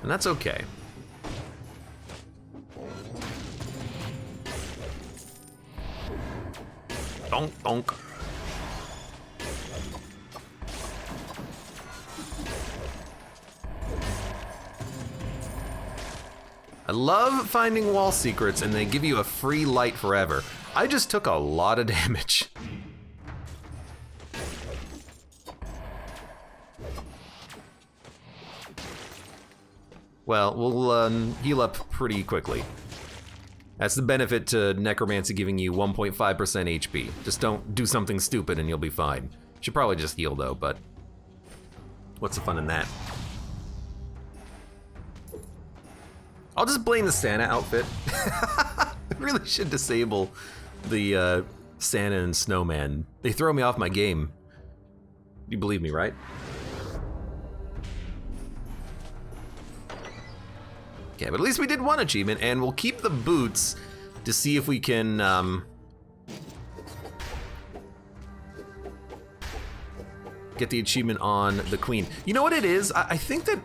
And that's okay. Donk, donk. I love finding wall secrets and they give you a free light forever. I just took a lot of damage. Well, we'll heal up pretty quickly. That's the benefit to Necromancy giving you 1.5% HP. Just don't do something stupid and you'll be fine. Should probably just heal though, but what's the fun in that? I'll just blame the Santa outfit. I really should disable the Santa and Snowman. They throw me off my game. You believe me, right? Okay, but at least we did one achievement, and we'll keep the boots to see if we can get the achievement on the Queen. You know what it is? I think that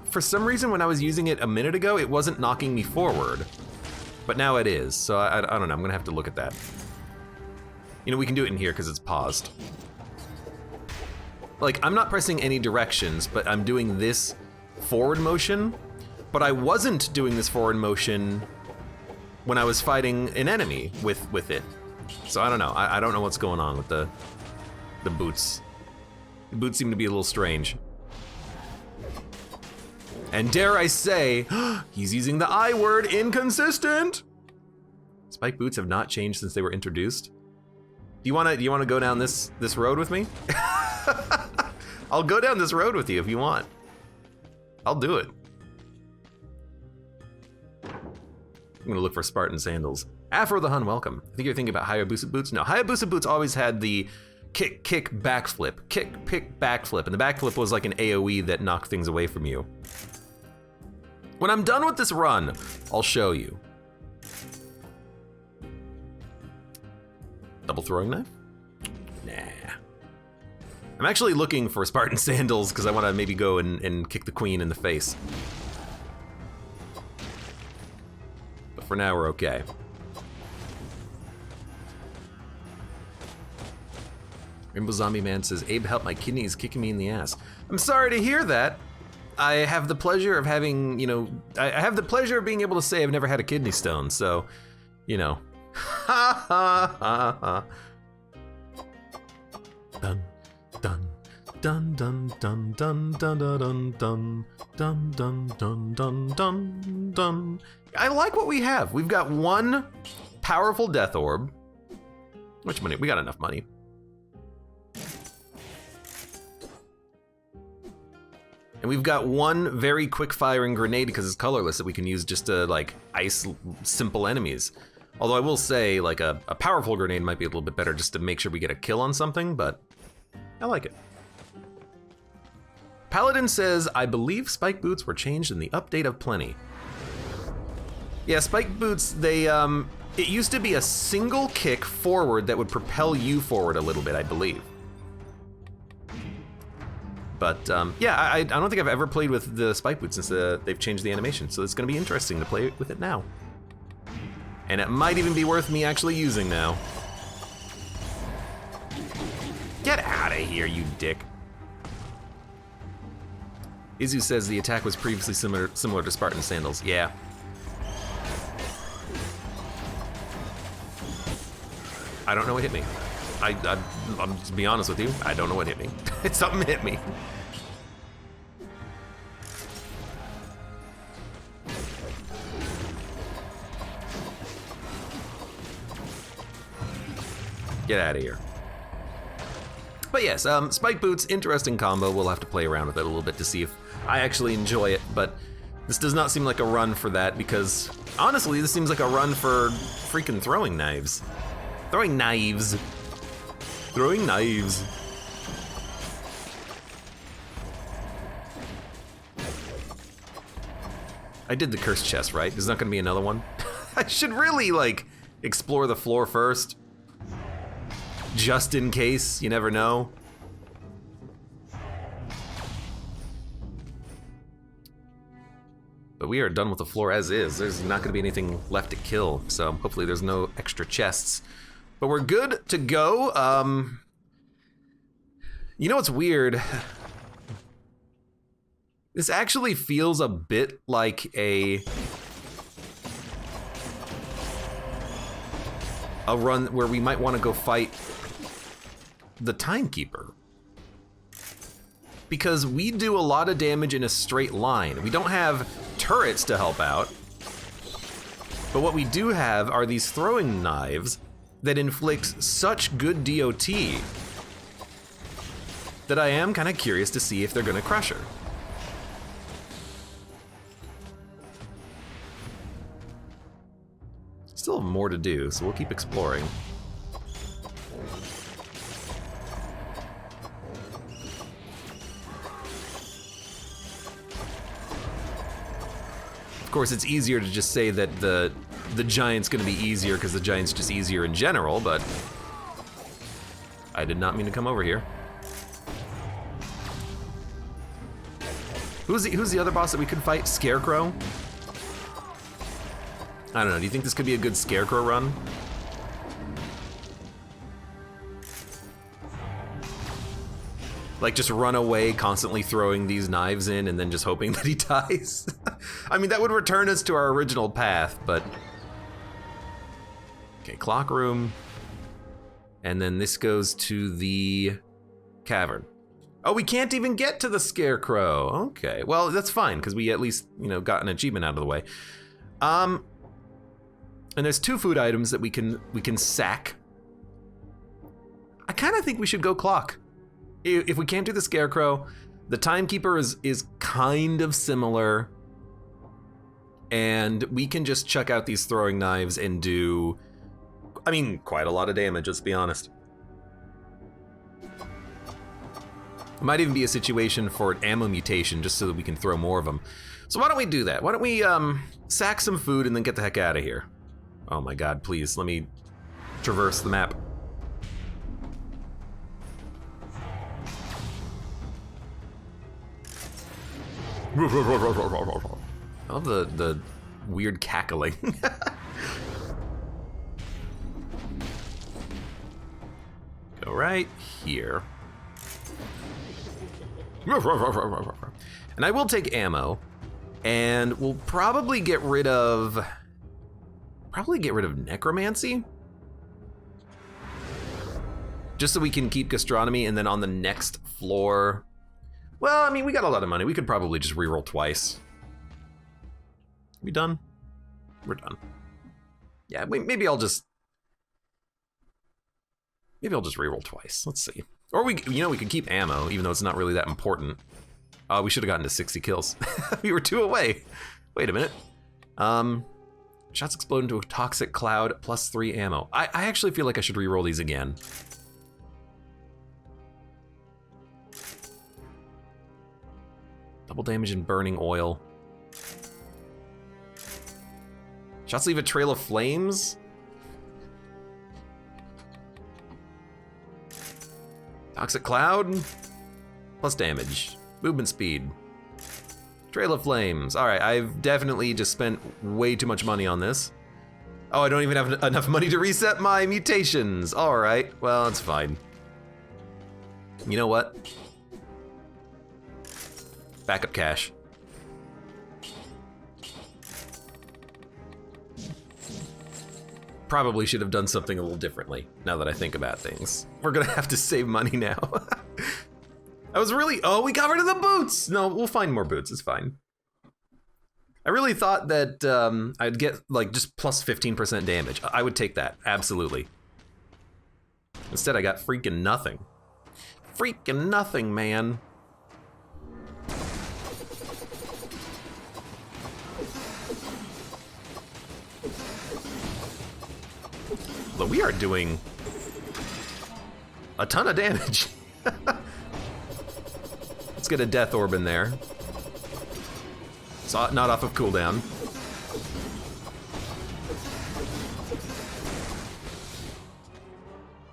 for some reason when I was using it a minute ago, it wasn't knocking me forward, but now it is. So I don't know, I'm gonna have to look at that. You know, we can do it in here because it's paused. Like, I'm not pressing any directions, but I'm doing this forward motion, but I wasn't doing this forward motion when I was fighting an enemy with it. So I don't know. I don't know what's going on with the boots. The boots seem to be a little strange. And dare I say, he's using the I word, inconsistent. Spike boots have not changed since they were introduced. Do you wanna go down this road with me? I'll go down this road with you if you want. I'll do it. I'm gonna look for Spartan sandals. Afro the Hun, welcome. I think you're thinking about Hayabusa boots. No, Hayabusa boots always had the kick, backflip, kick, pick, backflip, and the backflip was like an AoE that knocked things away from you. When I'm done with this run, I'll show you. Double throwing knife? Nah. I'm actually looking for Spartan sandals because I want to maybe go and kick the queen in the face. But for now, we're okay. Rainbow Zombie Man says, Abe, help, my kidney is kicking me in the ass. I'm sorry to hear that. I have the pleasure of having, I have the pleasure of being able to say I've never had a kidney stone, so, Ha ha ha ha. Dun dun dun dun dun dun dun dun dun dun dun dun dun dun dun. I like what we have. We've got one powerful death orb. Which money? We got enough money. And we've got one very quick firing grenade because it's colorless that we can use just to like ice simple enemies. Although I will say like a powerful grenade might be a little bit better just to make sure we get a kill on something, but I like it. Paladin says, I believe spike boots were changed in the update of Plenty. Yeah, spike boots, they, it used to be a single kick forward that would propel you forward a little bit, I believe. But yeah, I don't think I've ever played with the spike boots since they've changed the animation, so it's gonna be interesting to play with it now. And it might even be worth me actually using now. Get out of here, you dick. Izu says the attack was previously similar to Spartan sandals. Yeah. I don't know what hit me. I'm just be honest with you, I don't know what hit me. Something hit me. Get out of here. But yes, spike boots, interesting combo. We'll have to play around with it a little bit to see if I actually enjoy it, but this does not seem like a run for that because honestly, this seems like a run for freaking throwing knives. Throwing knives. Throwing knives. I did the cursed chest, right? There's not gonna be another one. I should really like explore the floor first. Just in case, you never know. But we are done with the floor as is. There's not gonna be anything left to kill, so hopefully there's no extra chests. But we're good to go. You know what's weird? This actually feels a bit like a run where we might want to go fight the Timekeeper. Because we do a lot of damage in a straight line. We don't have turrets to help out. But what we do have are these throwing knives that inflict such good DOT that I am kind of curious to see if they're gonna crush her. Still have more to do, so we'll keep exploring. Of course, it's easier to just say that the giant's gonna be easier because the giant's just easier in general, but I did not mean to come over here. Who's the other boss that we could fight? Scarecrow? I don't know, do you think this could be a good Scarecrow run? Like just run away, constantly throwing these knives in and then just hoping that he dies? I mean, that would return us to our original path, but... Okay, clock room. And then this goes to the cavern. Oh, we can't even get to the scarecrow. Okay, well, that's fine, because we at least, you know, got an achievement out of the way. And there's 2 food items that we can sack. I kind of think we should go clock. If we can't do the scarecrow, the timekeeper is kind of similar. And we can just chuck out these throwing knives and do, I mean, quite a lot of damage, let's be honest. It might even be a situation for an ammo mutation just so that we can throw more of them. So why don't we do that? Why don't we sack some food and then get the heck out of here? Oh my god, please, let me traverse the map. I love the weird cackling. Go right here. And I will take ammo, and we'll probably get rid of necromancy, just so we can keep gastronomy, and then on the next floor, well, I mean, we got a lot of money. We could probably just reroll twice. We done? We're done. Yeah, maybe I'll just reroll twice. Let's see. Or we could keep ammo, even though it's not really that important. We should have gotten to 60 kills. We were 2 away. Wait a minute. Shots explode into a toxic cloud, +3 ammo. I actually feel like I should reroll these again. Double damage and burning oil. Shots leave a trail of flames. Toxic cloud, plus damage. Movement speed. Trail of flames. All right, I've definitely just spent way too much money on this. Oh, I don't even have enough money to reset my mutations. All right, well, it's fine. You know what? Backup cash. Probably should have done something a little differently, now that I think about things. We're gonna have to save money now. I was really, oh, we got rid of the boots! No, we'll find more boots, it's fine. I really thought that I'd get like just plus 15% damage. I would take that, absolutely. Instead I got freaking nothing. Freaking nothing, man. But we are doing a ton of damage. Let's get a death orb in there. It's not off of cooldown.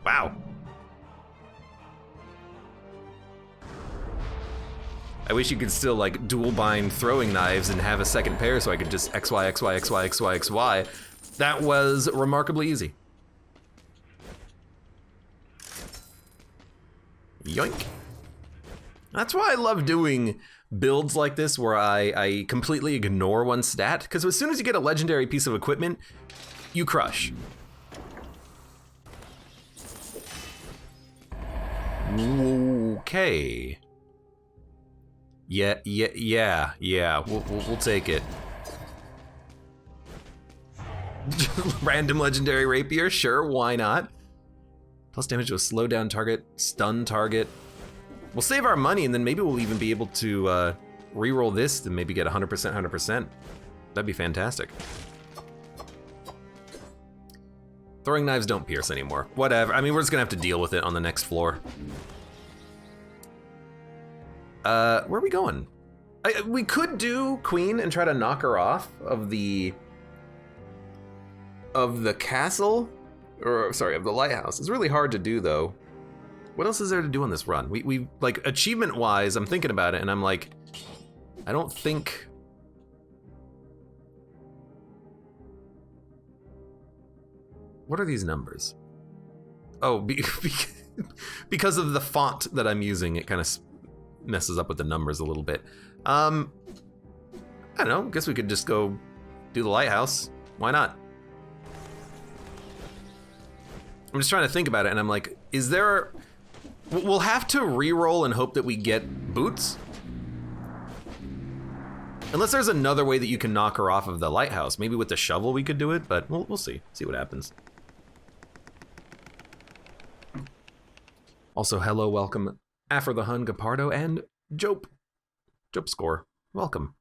Wow. I wish you could still like dual bind throwing knives and have a second pair so I could just XY, XY, XY, XY, XY. That was remarkably easy. Yoink. That's why I love doing builds like this where I completely ignore one stat, because as soon as you get a legendary piece of equipment, you crush. Okay. Yeah. We'll take it. Random legendary rapier, sure, why not? Plus damage to a slow down target, stun target. We'll save our money and then maybe we'll even be able to reroll this and maybe get 100%, 100%. That'd be fantastic. Throwing knives don't pierce anymore. Whatever, I mean, we're just gonna have to deal with it on the next floor. Where are we going? We could do Queen and try to knock her off of the castle. Or, sorry, of the lighthouse. It's really hard to do, though. What else is there to do on this run? We like, achievement-wise, I'm thinking about it, and I'm like, I don't think... What are these numbers? Oh, because of the font that I'm using, it kind of messes up with the numbers a little bit. I don't know, guess we could just go do the lighthouse. Why not? I'm just trying to think about it, and I'm like, is there... We'll have to re-roll and hope that we get boots? Unless there's another way that you can knock her off of the lighthouse. Maybe with the shovel we could do it, but we'll see. See what happens. Also, hello, welcome, Afro the Hun, Gapardo, and Jope. Jope Score, welcome.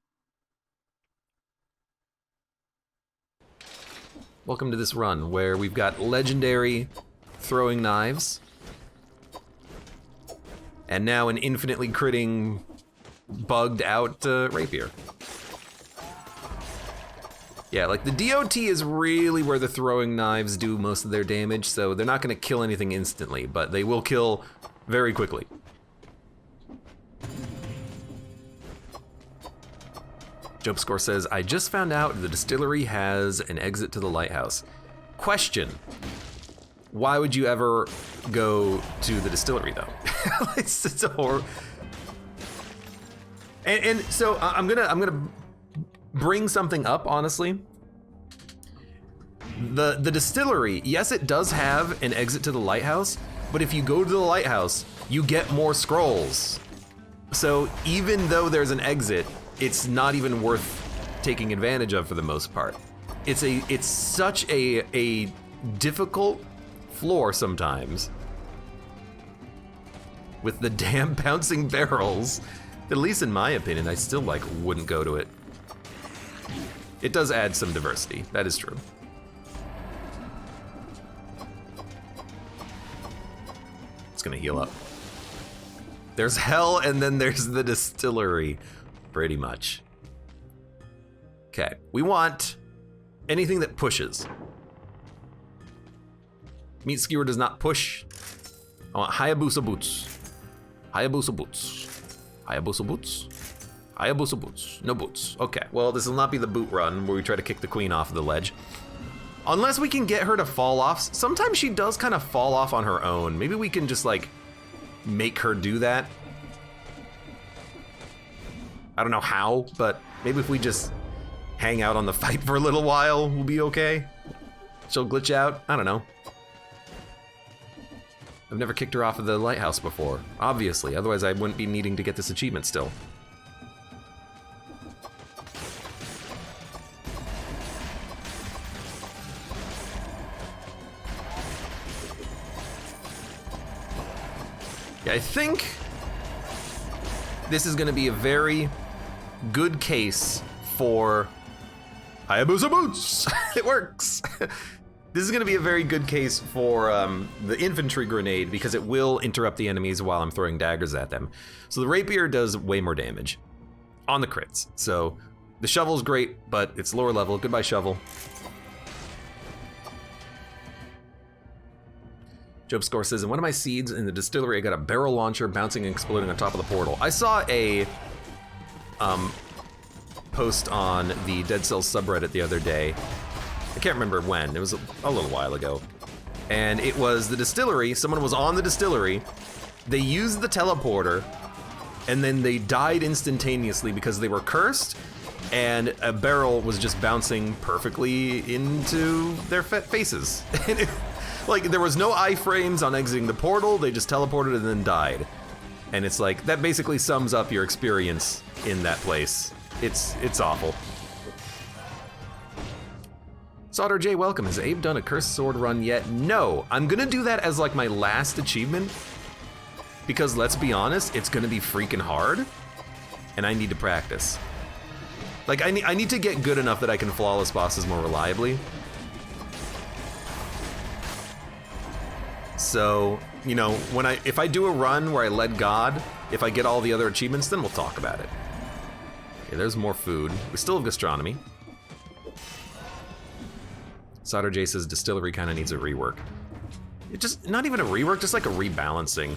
Welcome to this run where we've got legendary throwing knives. And now an infinitely critting, bugged out rapier. Yeah, like the DOT is really where the throwing knives do most of their damage, so they're not gonna kill anything instantly, but they will kill very quickly. Jope Score says, I just found out the distillery has an exit to the lighthouse. Question, why would you ever go to the distillery though? It's a horror. And so I'm gonna bring something up, honestly. The distillery, yes, it does have an exit to the lighthouse, but if you go to the lighthouse, you get more scrolls. So even though there's an exit, it's not even worth taking advantage of for the most part. It's such a difficult floor sometimes with the damn bouncing barrels. At least in my opinion, I still wouldn't go to it. It does add some diversity, that is true. It's gonna heal up. There's hell and then there's the distillery, pretty much. Okay, we want anything that pushes. Meat skewer does not push. I want Hayabusa boots. Hayabusa boots. Hayabusa boots. Hayabusa boots. No boots. Okay, well, this will not be the boot run where we try to kick the queen off of the ledge. Unless we can get her to fall off. Sometimes she does kind of fall off on her own. Maybe we can just make her do that. I don't know how, but maybe if we just hang out on the fight for a little while, we'll be okay. She'll glitch out. I don't know. I've never kicked her off of the lighthouse before, obviously. Otherwise, I wouldn't be needing to get this achievement still. Yeah, I think this is going to be a very good case for Hayabusa boots. It works. This is going to be a very good case for the infantry grenade because it will interrupt the enemies while I'm throwing daggers at them. So the rapier does way more damage on the crits. So the shovel's great, but it's lower level. Goodbye, shovel. Job Score says, in one of my seeds in the distillery, I got a barrel launcher bouncing and exploding on top of the portal. I saw a post on the Dead Cells subreddit the other day. I can't remember when, it was a little while ago. And it was the distillery, someone was on the distillery, they used the teleporter, and then they died instantaneously because they were cursed, and a barrel was just bouncing perfectly into their faces. Like, there was no iframes on exiting the portal, they just teleported and then died. And it's like, that basically sums up your experience in that place. It's awful. Sauter J, welcome. Has Abe done a cursed sword run yet? No, I'm gonna do that as my last achievement. Because let's be honest, it's gonna be freaking hard. And I need to practice. I need to get good enough that I can flawless bosses more reliably. So, you know, if I do a run where I led God, if I get all the other achievements, then we'll talk about it. Okay, there's more food. We still have gastronomy. Sauter J says distillery kind of needs a rework. It just, not even a rework, just like a rebalancing.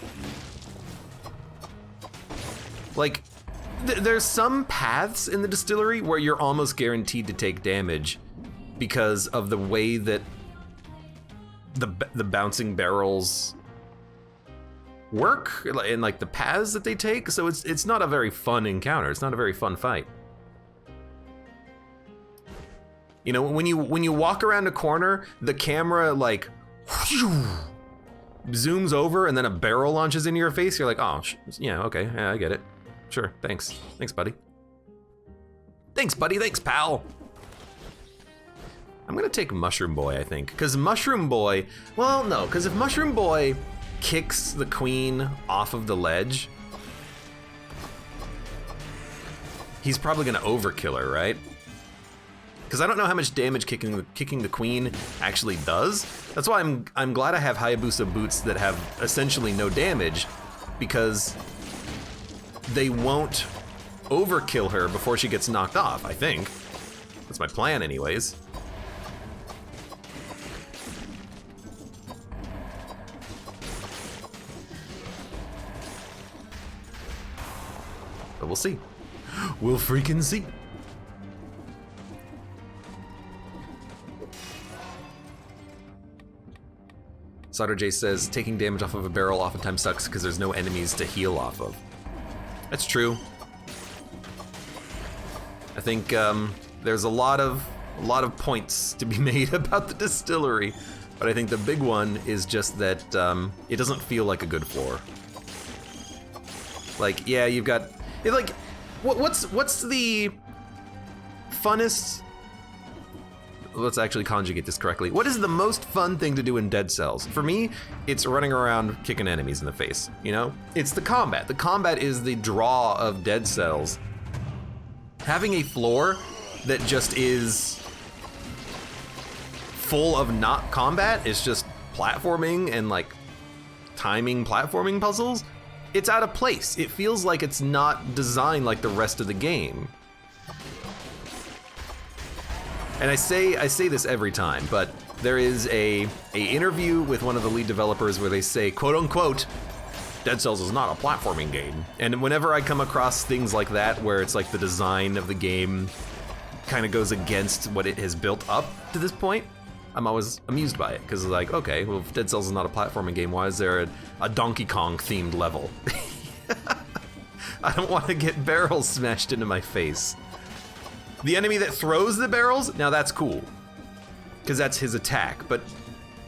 Like, there's some paths in the distillery where you're almost guaranteed to take damage because of the way that the bouncing barrels work and the paths that they take. So it's not a very fun encounter. It's not a very fun fight. You know, when you walk around a corner, the camera like zooms over and then a barrel launches into your face. You're like, oh, yeah, okay, yeah, I get it. Sure, thanks, buddy. Thanks, buddy. Thanks, pal. I'm gonna take Mushroom Boy, I think, because Mushroom Boy. Well, no, because if Mushroom Boy kicks the queen off of the ledge, he's probably gonna overkill her, right? Because I don't know how much damage kicking the queen actually does. That's why I'm glad I have Hayabusa boots that have essentially no damage, because they won't overkill her before she gets knocked off, I think. That's my plan anyways. But we'll see. We'll freaking see. Sauter J says, taking damage off of a barrel oftentimes sucks because there's no enemies to heal off of. That's true. I think there's a lot of points to be made about the distillery, but I think the big one is just that it doesn't feel like a good floor. Like, yeah, you've got it. Like, what's the funnest? Let's actually conjugate this correctly. What is the most fun thing to do in Dead Cells? For me, it's running around kicking enemies in the face, you know? It's the combat. The combat is the draw of Dead Cells. Having a floor that just is full of not combat, it's just platforming and like timing platforming puzzles, it's out of place. It feels like it's not designed like the rest of the game. And I say this every time, but there is a interview with one of the lead developers where they say, quote unquote, Dead Cells is not a platforming game. And whenever I come across things like that, where it's like the design of the game kind of goes against what it has built up to this point, I'm always amused by it, because it's like, okay, well, if Dead Cells is not a platforming game, why is there a Donkey Kong themed level? I don't want to get barrels smashed into my face. The enemy that throws the barrels, now that's cool, because that's his attack, but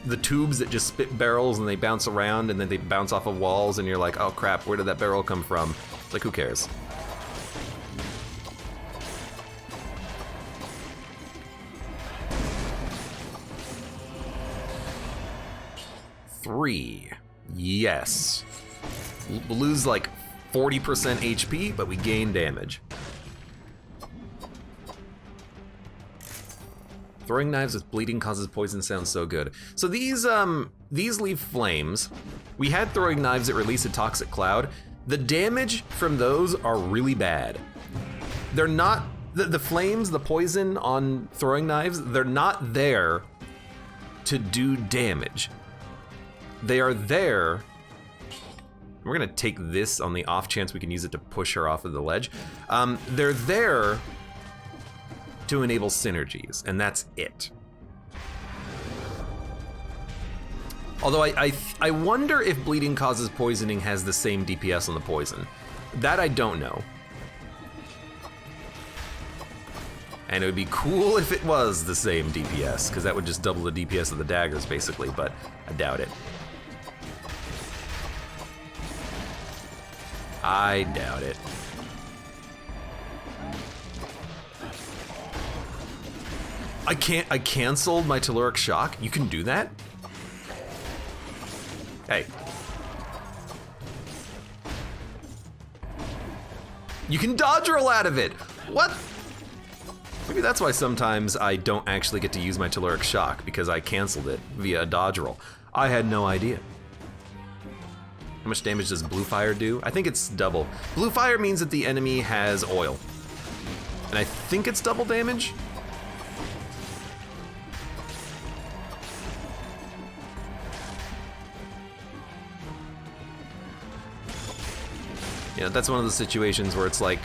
the tubes that just spit barrels and they bounce around and then they bounce off of walls and you're like, oh crap, where did that barrel come from? It's like, who cares? Three, yes. We'll lose like 40% HP, but we gain damage. Throwing knives with bleeding causes poison sounds so good. So these leave flames. We had throwing knives that release a toxic cloud. The damage from those are really bad. They're not, the flames, the poison on throwing knives, they're not there to do damage. They are there, we're gonna take this on the off chance we can use it to push her off of the ledge. They're there to enable synergies, and that's it. Although I wonder if bleeding causes poisoning has the same DPS on the poison. That I don't know. And it would be cool if it was the same DPS, because that would just double the DPS of the daggers basically, but I doubt it. I doubt it. I canceled my Telluric Shock? You can do that? Hey. You can dodge roll out of it! What? Maybe that's why sometimes I don't actually get to use my Telluric Shock, because I canceled it via a dodge roll. I had no idea. How much damage does Blue Fire do? I think it's double. Blue Fire means that the enemy has oil. And I think it's double damage? Yeah, that's one of the situations where it's like,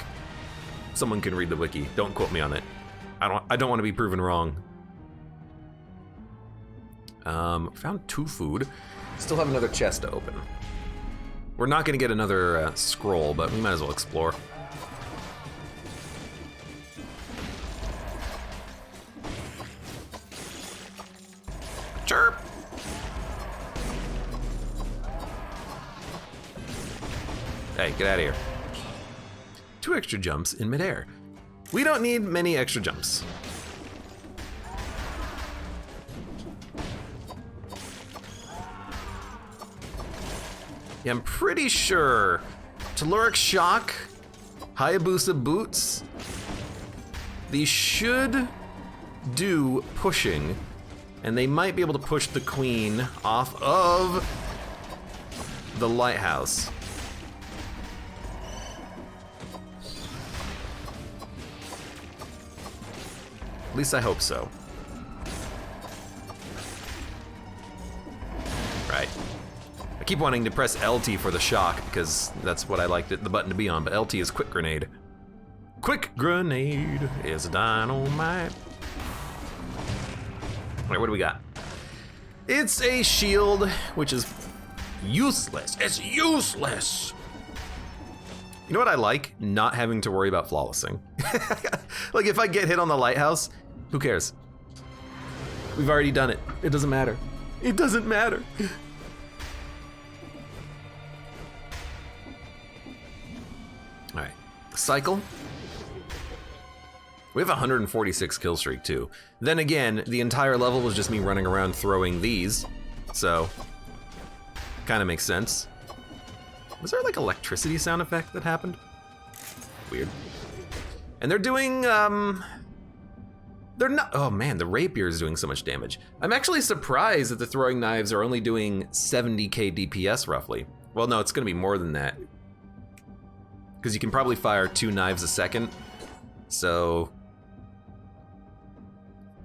someone can read the wiki. Don't quote me on it. I don't want to be proven wrong. Found 2 food. Still have another chest to open. We're not gonna get another scroll, but we might as well explore. Hey, get out of here. 2 extra jumps in midair. We don't need many extra jumps. Yeah, I'm pretty sure Telluric Shock, Hayabusa Boots, these should do pushing, and they might be able to push the queen off of the lighthouse. At least I hope so. Right. I keep wanting to press LT for the shock because that's what I like the button to be on, but LT is quick grenade. Quick grenade is dynamite. All right, what do we got? It's a shield, which is useless. It's useless. You know what I like? Not having to worry about flawlessing. Like if I get hit on the lighthouse, who cares? We've already done it. It doesn't matter. It doesn't matter. All right, cycle. We have a 146 kill streak too. Then again, the entire level was just me running around throwing these, so kind of makes sense. Was there like electricity sound effect that happened? Weird. And they're doing, they're not, oh man, the rapier is doing so much damage. I'm actually surprised that the throwing knives are only doing 70k DPS roughly. Well, no, it's gonna be more than that. Because you can probably fire 2 knives a second. So,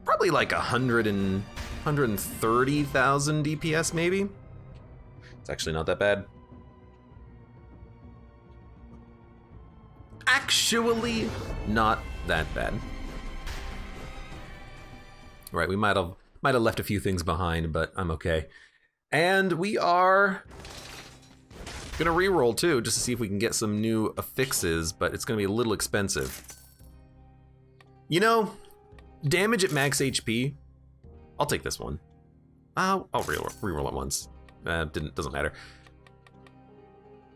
probably like 130,000 DPS maybe. It's actually not that bad. Actually not that bad. Right, we might have left a few things behind, but I'm okay. And we are gonna re-roll too, just to see if we can get some new affixes, but it's gonna be a little expensive. You know, damage at max HP, I'll take this one. I'll re-roll it once. Doesn't matter.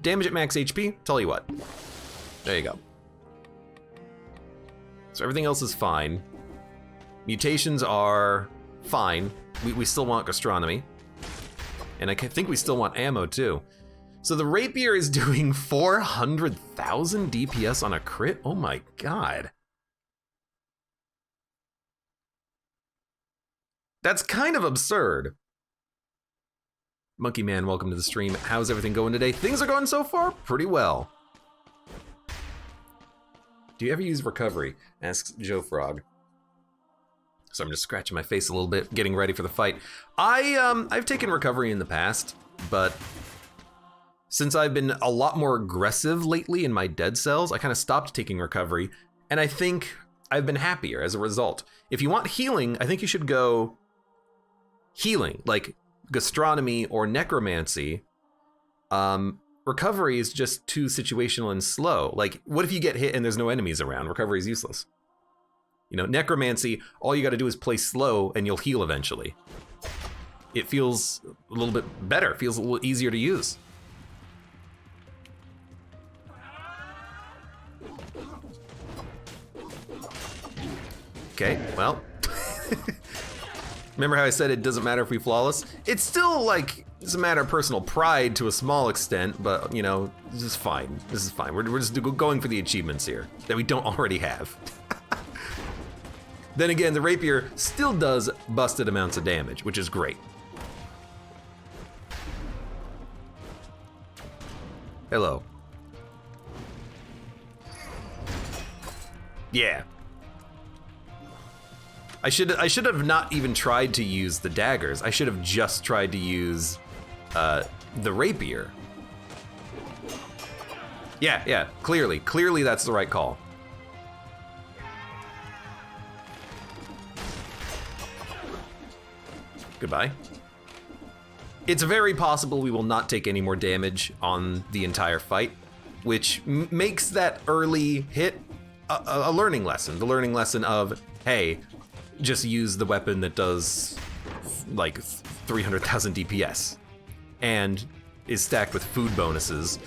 Damage at max HP, tell you what. There you go. So everything else is fine. Mutations are fine. We still want gastronomy. And I think we still want ammo too. So the rapier is doing 400,000 DPS on a crit? Oh my god. That's kind of absurd. Monkey Man, welcome to the stream. How's everything going today? Things are going so far pretty well. Do you ever use recovery? Asks Joe Frog. So I'm just scratching my face a little bit, getting ready for the fight. I've taken recovery in the past, but since I've been a lot more aggressive lately in my dead cells, I kind of stopped taking recovery, and I think I've been happier as a result. If you want healing, I think you should go healing, like gastronomy or necromancy. Recovery is just too situational and slow. Like, what if you get hit and there's no enemies around? Recovery is useless. You know, necromancy, all you gotta do is play slow and you'll heal eventually. It feels a little bit better, feels a little easier to use. Okay, well. Remember how I said it doesn't matter if we flawless? It's still like, it's a matter of personal pride to a small extent, but you know, this is fine. This is fine. We're just going for the achievements here that we don't already have. Then again, the rapier still does busted amounts of damage, which is great. Hello. Yeah. I should have not even tried to use the daggers. I should have just tried to use the rapier. Yeah, clearly that's the right call. Goodbye. It's very possible we will not take any more damage on the entire fight, which makes that early hit a learning lesson. The learning lesson of, hey, just use the weapon that does like 300,000 DPS and is stacked with food bonuses.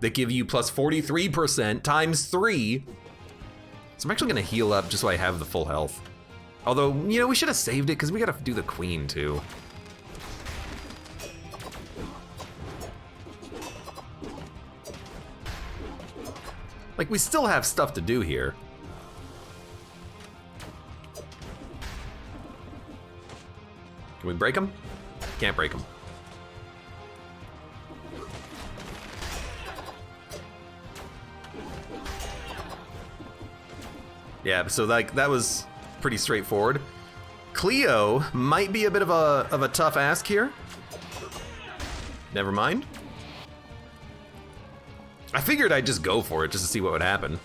that give you plus 43% times 3. So I'm actually gonna heal up just so I have the full health. Although, you know, we should have saved it because we gotta do the queen too. Like, we still have stuff to do here. Can we break them? Can't break them. Yeah, so like that was pretty straightforward. Cleo might be a bit of a tough ask here. Never mind. I figured I'd just go for it just to see what would happen.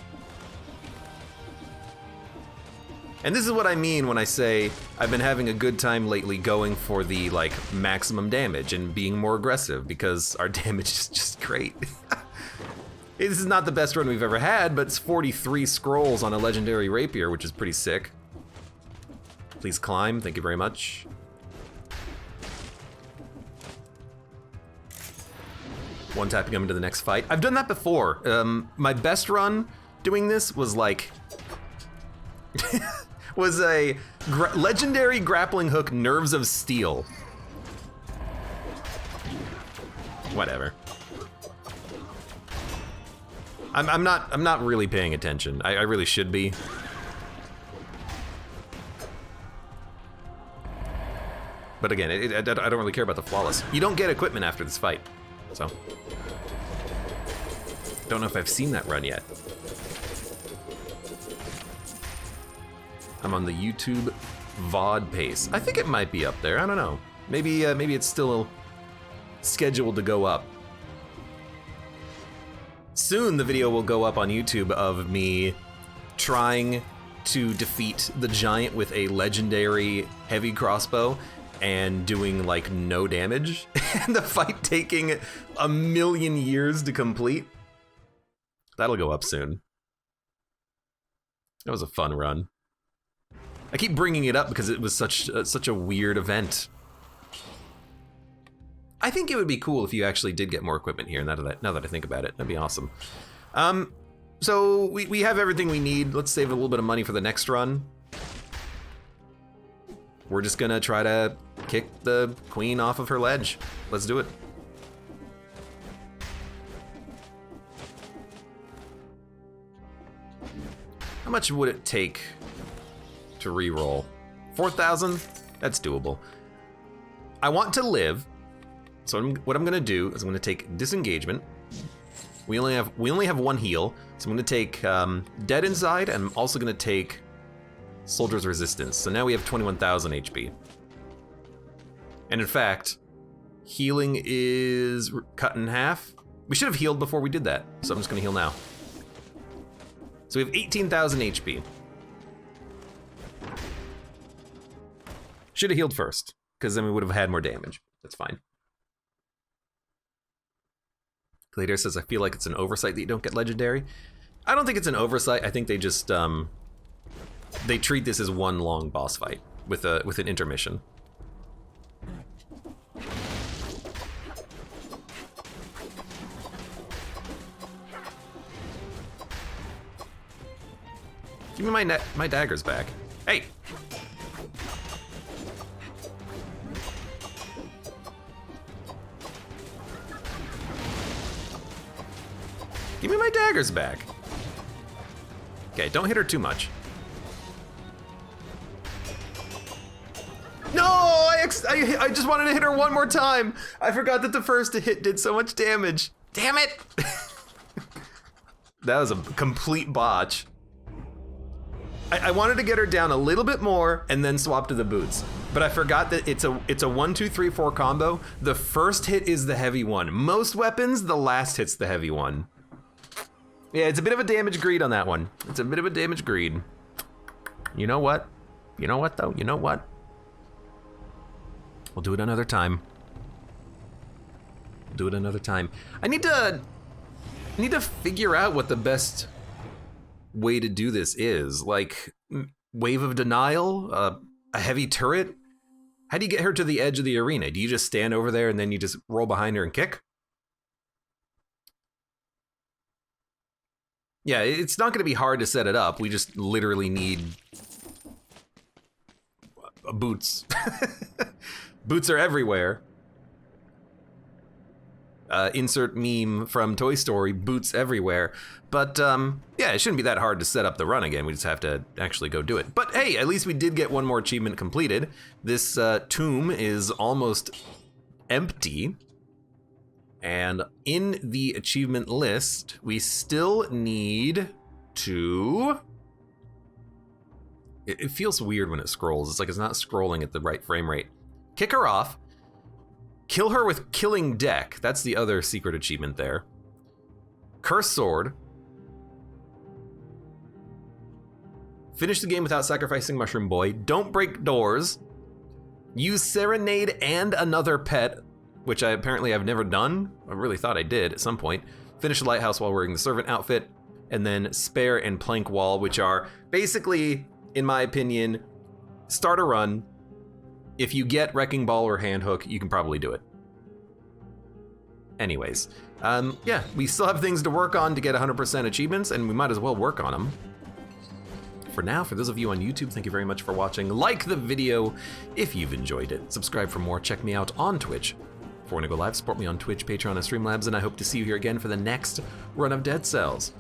And this is what I mean when I say I've been having a good time lately going for the like maximum damage and being more aggressive because our damage is just great. This is not the best run we've ever had, but it's 43 scrolls on a legendary rapier, which is pretty sick. Please climb, thank you very much. One tapping him into the next fight. I've done that before. My best run doing this was like, was a legendary grappling hook, Nerves of Steel. Whatever. I'm not really paying attention. I really should be. But again, I don't really care about the flawless. You don't get equipment after this fight, so. Don't know if I've seen that run yet. I'm on the YouTube VOD pace. I think it might be up there, I don't know. Maybe it's still scheduled to go up. Soon the video will go up on YouTube of me trying to defeat the giant with a legendary heavy crossbow and doing like no damage, and the fight taking a million years to complete. That'll go up soon. That was a fun run. I keep bringing it up because it was such a weird event. I think it would be cool if you actually did get more equipment here, now that I think about it. That'd be awesome. So we have everything we need. Let's save a little bit of money for the next run. We're just gonna try to kick the queen off of her ledge. Let's do it. How much would it take to re-roll? 4,000? That's doable. I want to live, so what I'm gonna do is I'm gonna take disengagement. We only have one heal, so I'm gonna take Dead Inside, and I'm also gonna take Soldier's Resistance. So now we have 21,000 HP. And in fact, healing is cut in half. We should have healed before we did that, so I'm just gonna heal now. So we have 18,000 HP. Should have healed first, because then we would have had more damage. That's fine. Glader says, I feel like it's an oversight that you don't get legendary. I don't think it's an oversight. I think they just, they treat this as one long boss fight with an intermission. Give me my daggers back. Hey! Give me my daggers back. Okay, don't hit her too much. No! I just wanted to hit her one more time. I forgot that the first hit did so much damage. Damn it! That was a complete botch. I wanted to get her down a little bit more and then swap to the boots. But I forgot that it's a 1, 2, 3, 4 combo. The first hit is the heavy one. Most weapons, the last hit's the heavy one. Yeah, it's a bit of a damage greed on that one. It's a bit of a damage greed. You know what? You know what though? You know what? We'll do it another time. We'll do it another time. I need to figure out what the best way to do this is. Like, wave of denial, a heavy turret. How do you get her to the edge of the arena? Do you just stand over there and then you just roll behind her and kick? Yeah, it's not going to be hard to set it up. We just literally need boots. Boots are everywhere. Insert meme from Toy Story, boots everywhere. But yeah, it shouldn't be that hard to set up the run again. We just have to actually go do it. But hey, at least we did get one more achievement completed. This tomb is almost empty. And in the achievement list, we still need to... It feels weird when it scrolls. It's like it's not scrolling at the right frame rate. Kick her off. Kill her with Killing Deck. That's the other secret achievement there. Curse Sword. Finish the game without sacrificing Mushroom Boy. Don't break doors. Use Serenade and another pet, which I apparently have never done. I really thought I did at some point. Finish the Lighthouse while wearing the Servant outfit. And then Spare and Plank Wall, which are basically, in my opinion, start a run. If you get Wrecking Ball or Hand Hook, you can probably do it. Anyways, yeah, we still have things to work on to get 100% achievements, and we might as well work on them. For now, for those of you on YouTube, thank you very much for watching. Like the video if you've enjoyed it. Subscribe for more. Check me out on Twitch. If you want to go live, support me on Twitch, Patreon, and Streamlabs, and I hope to see you here again for the next run of Dead Cells.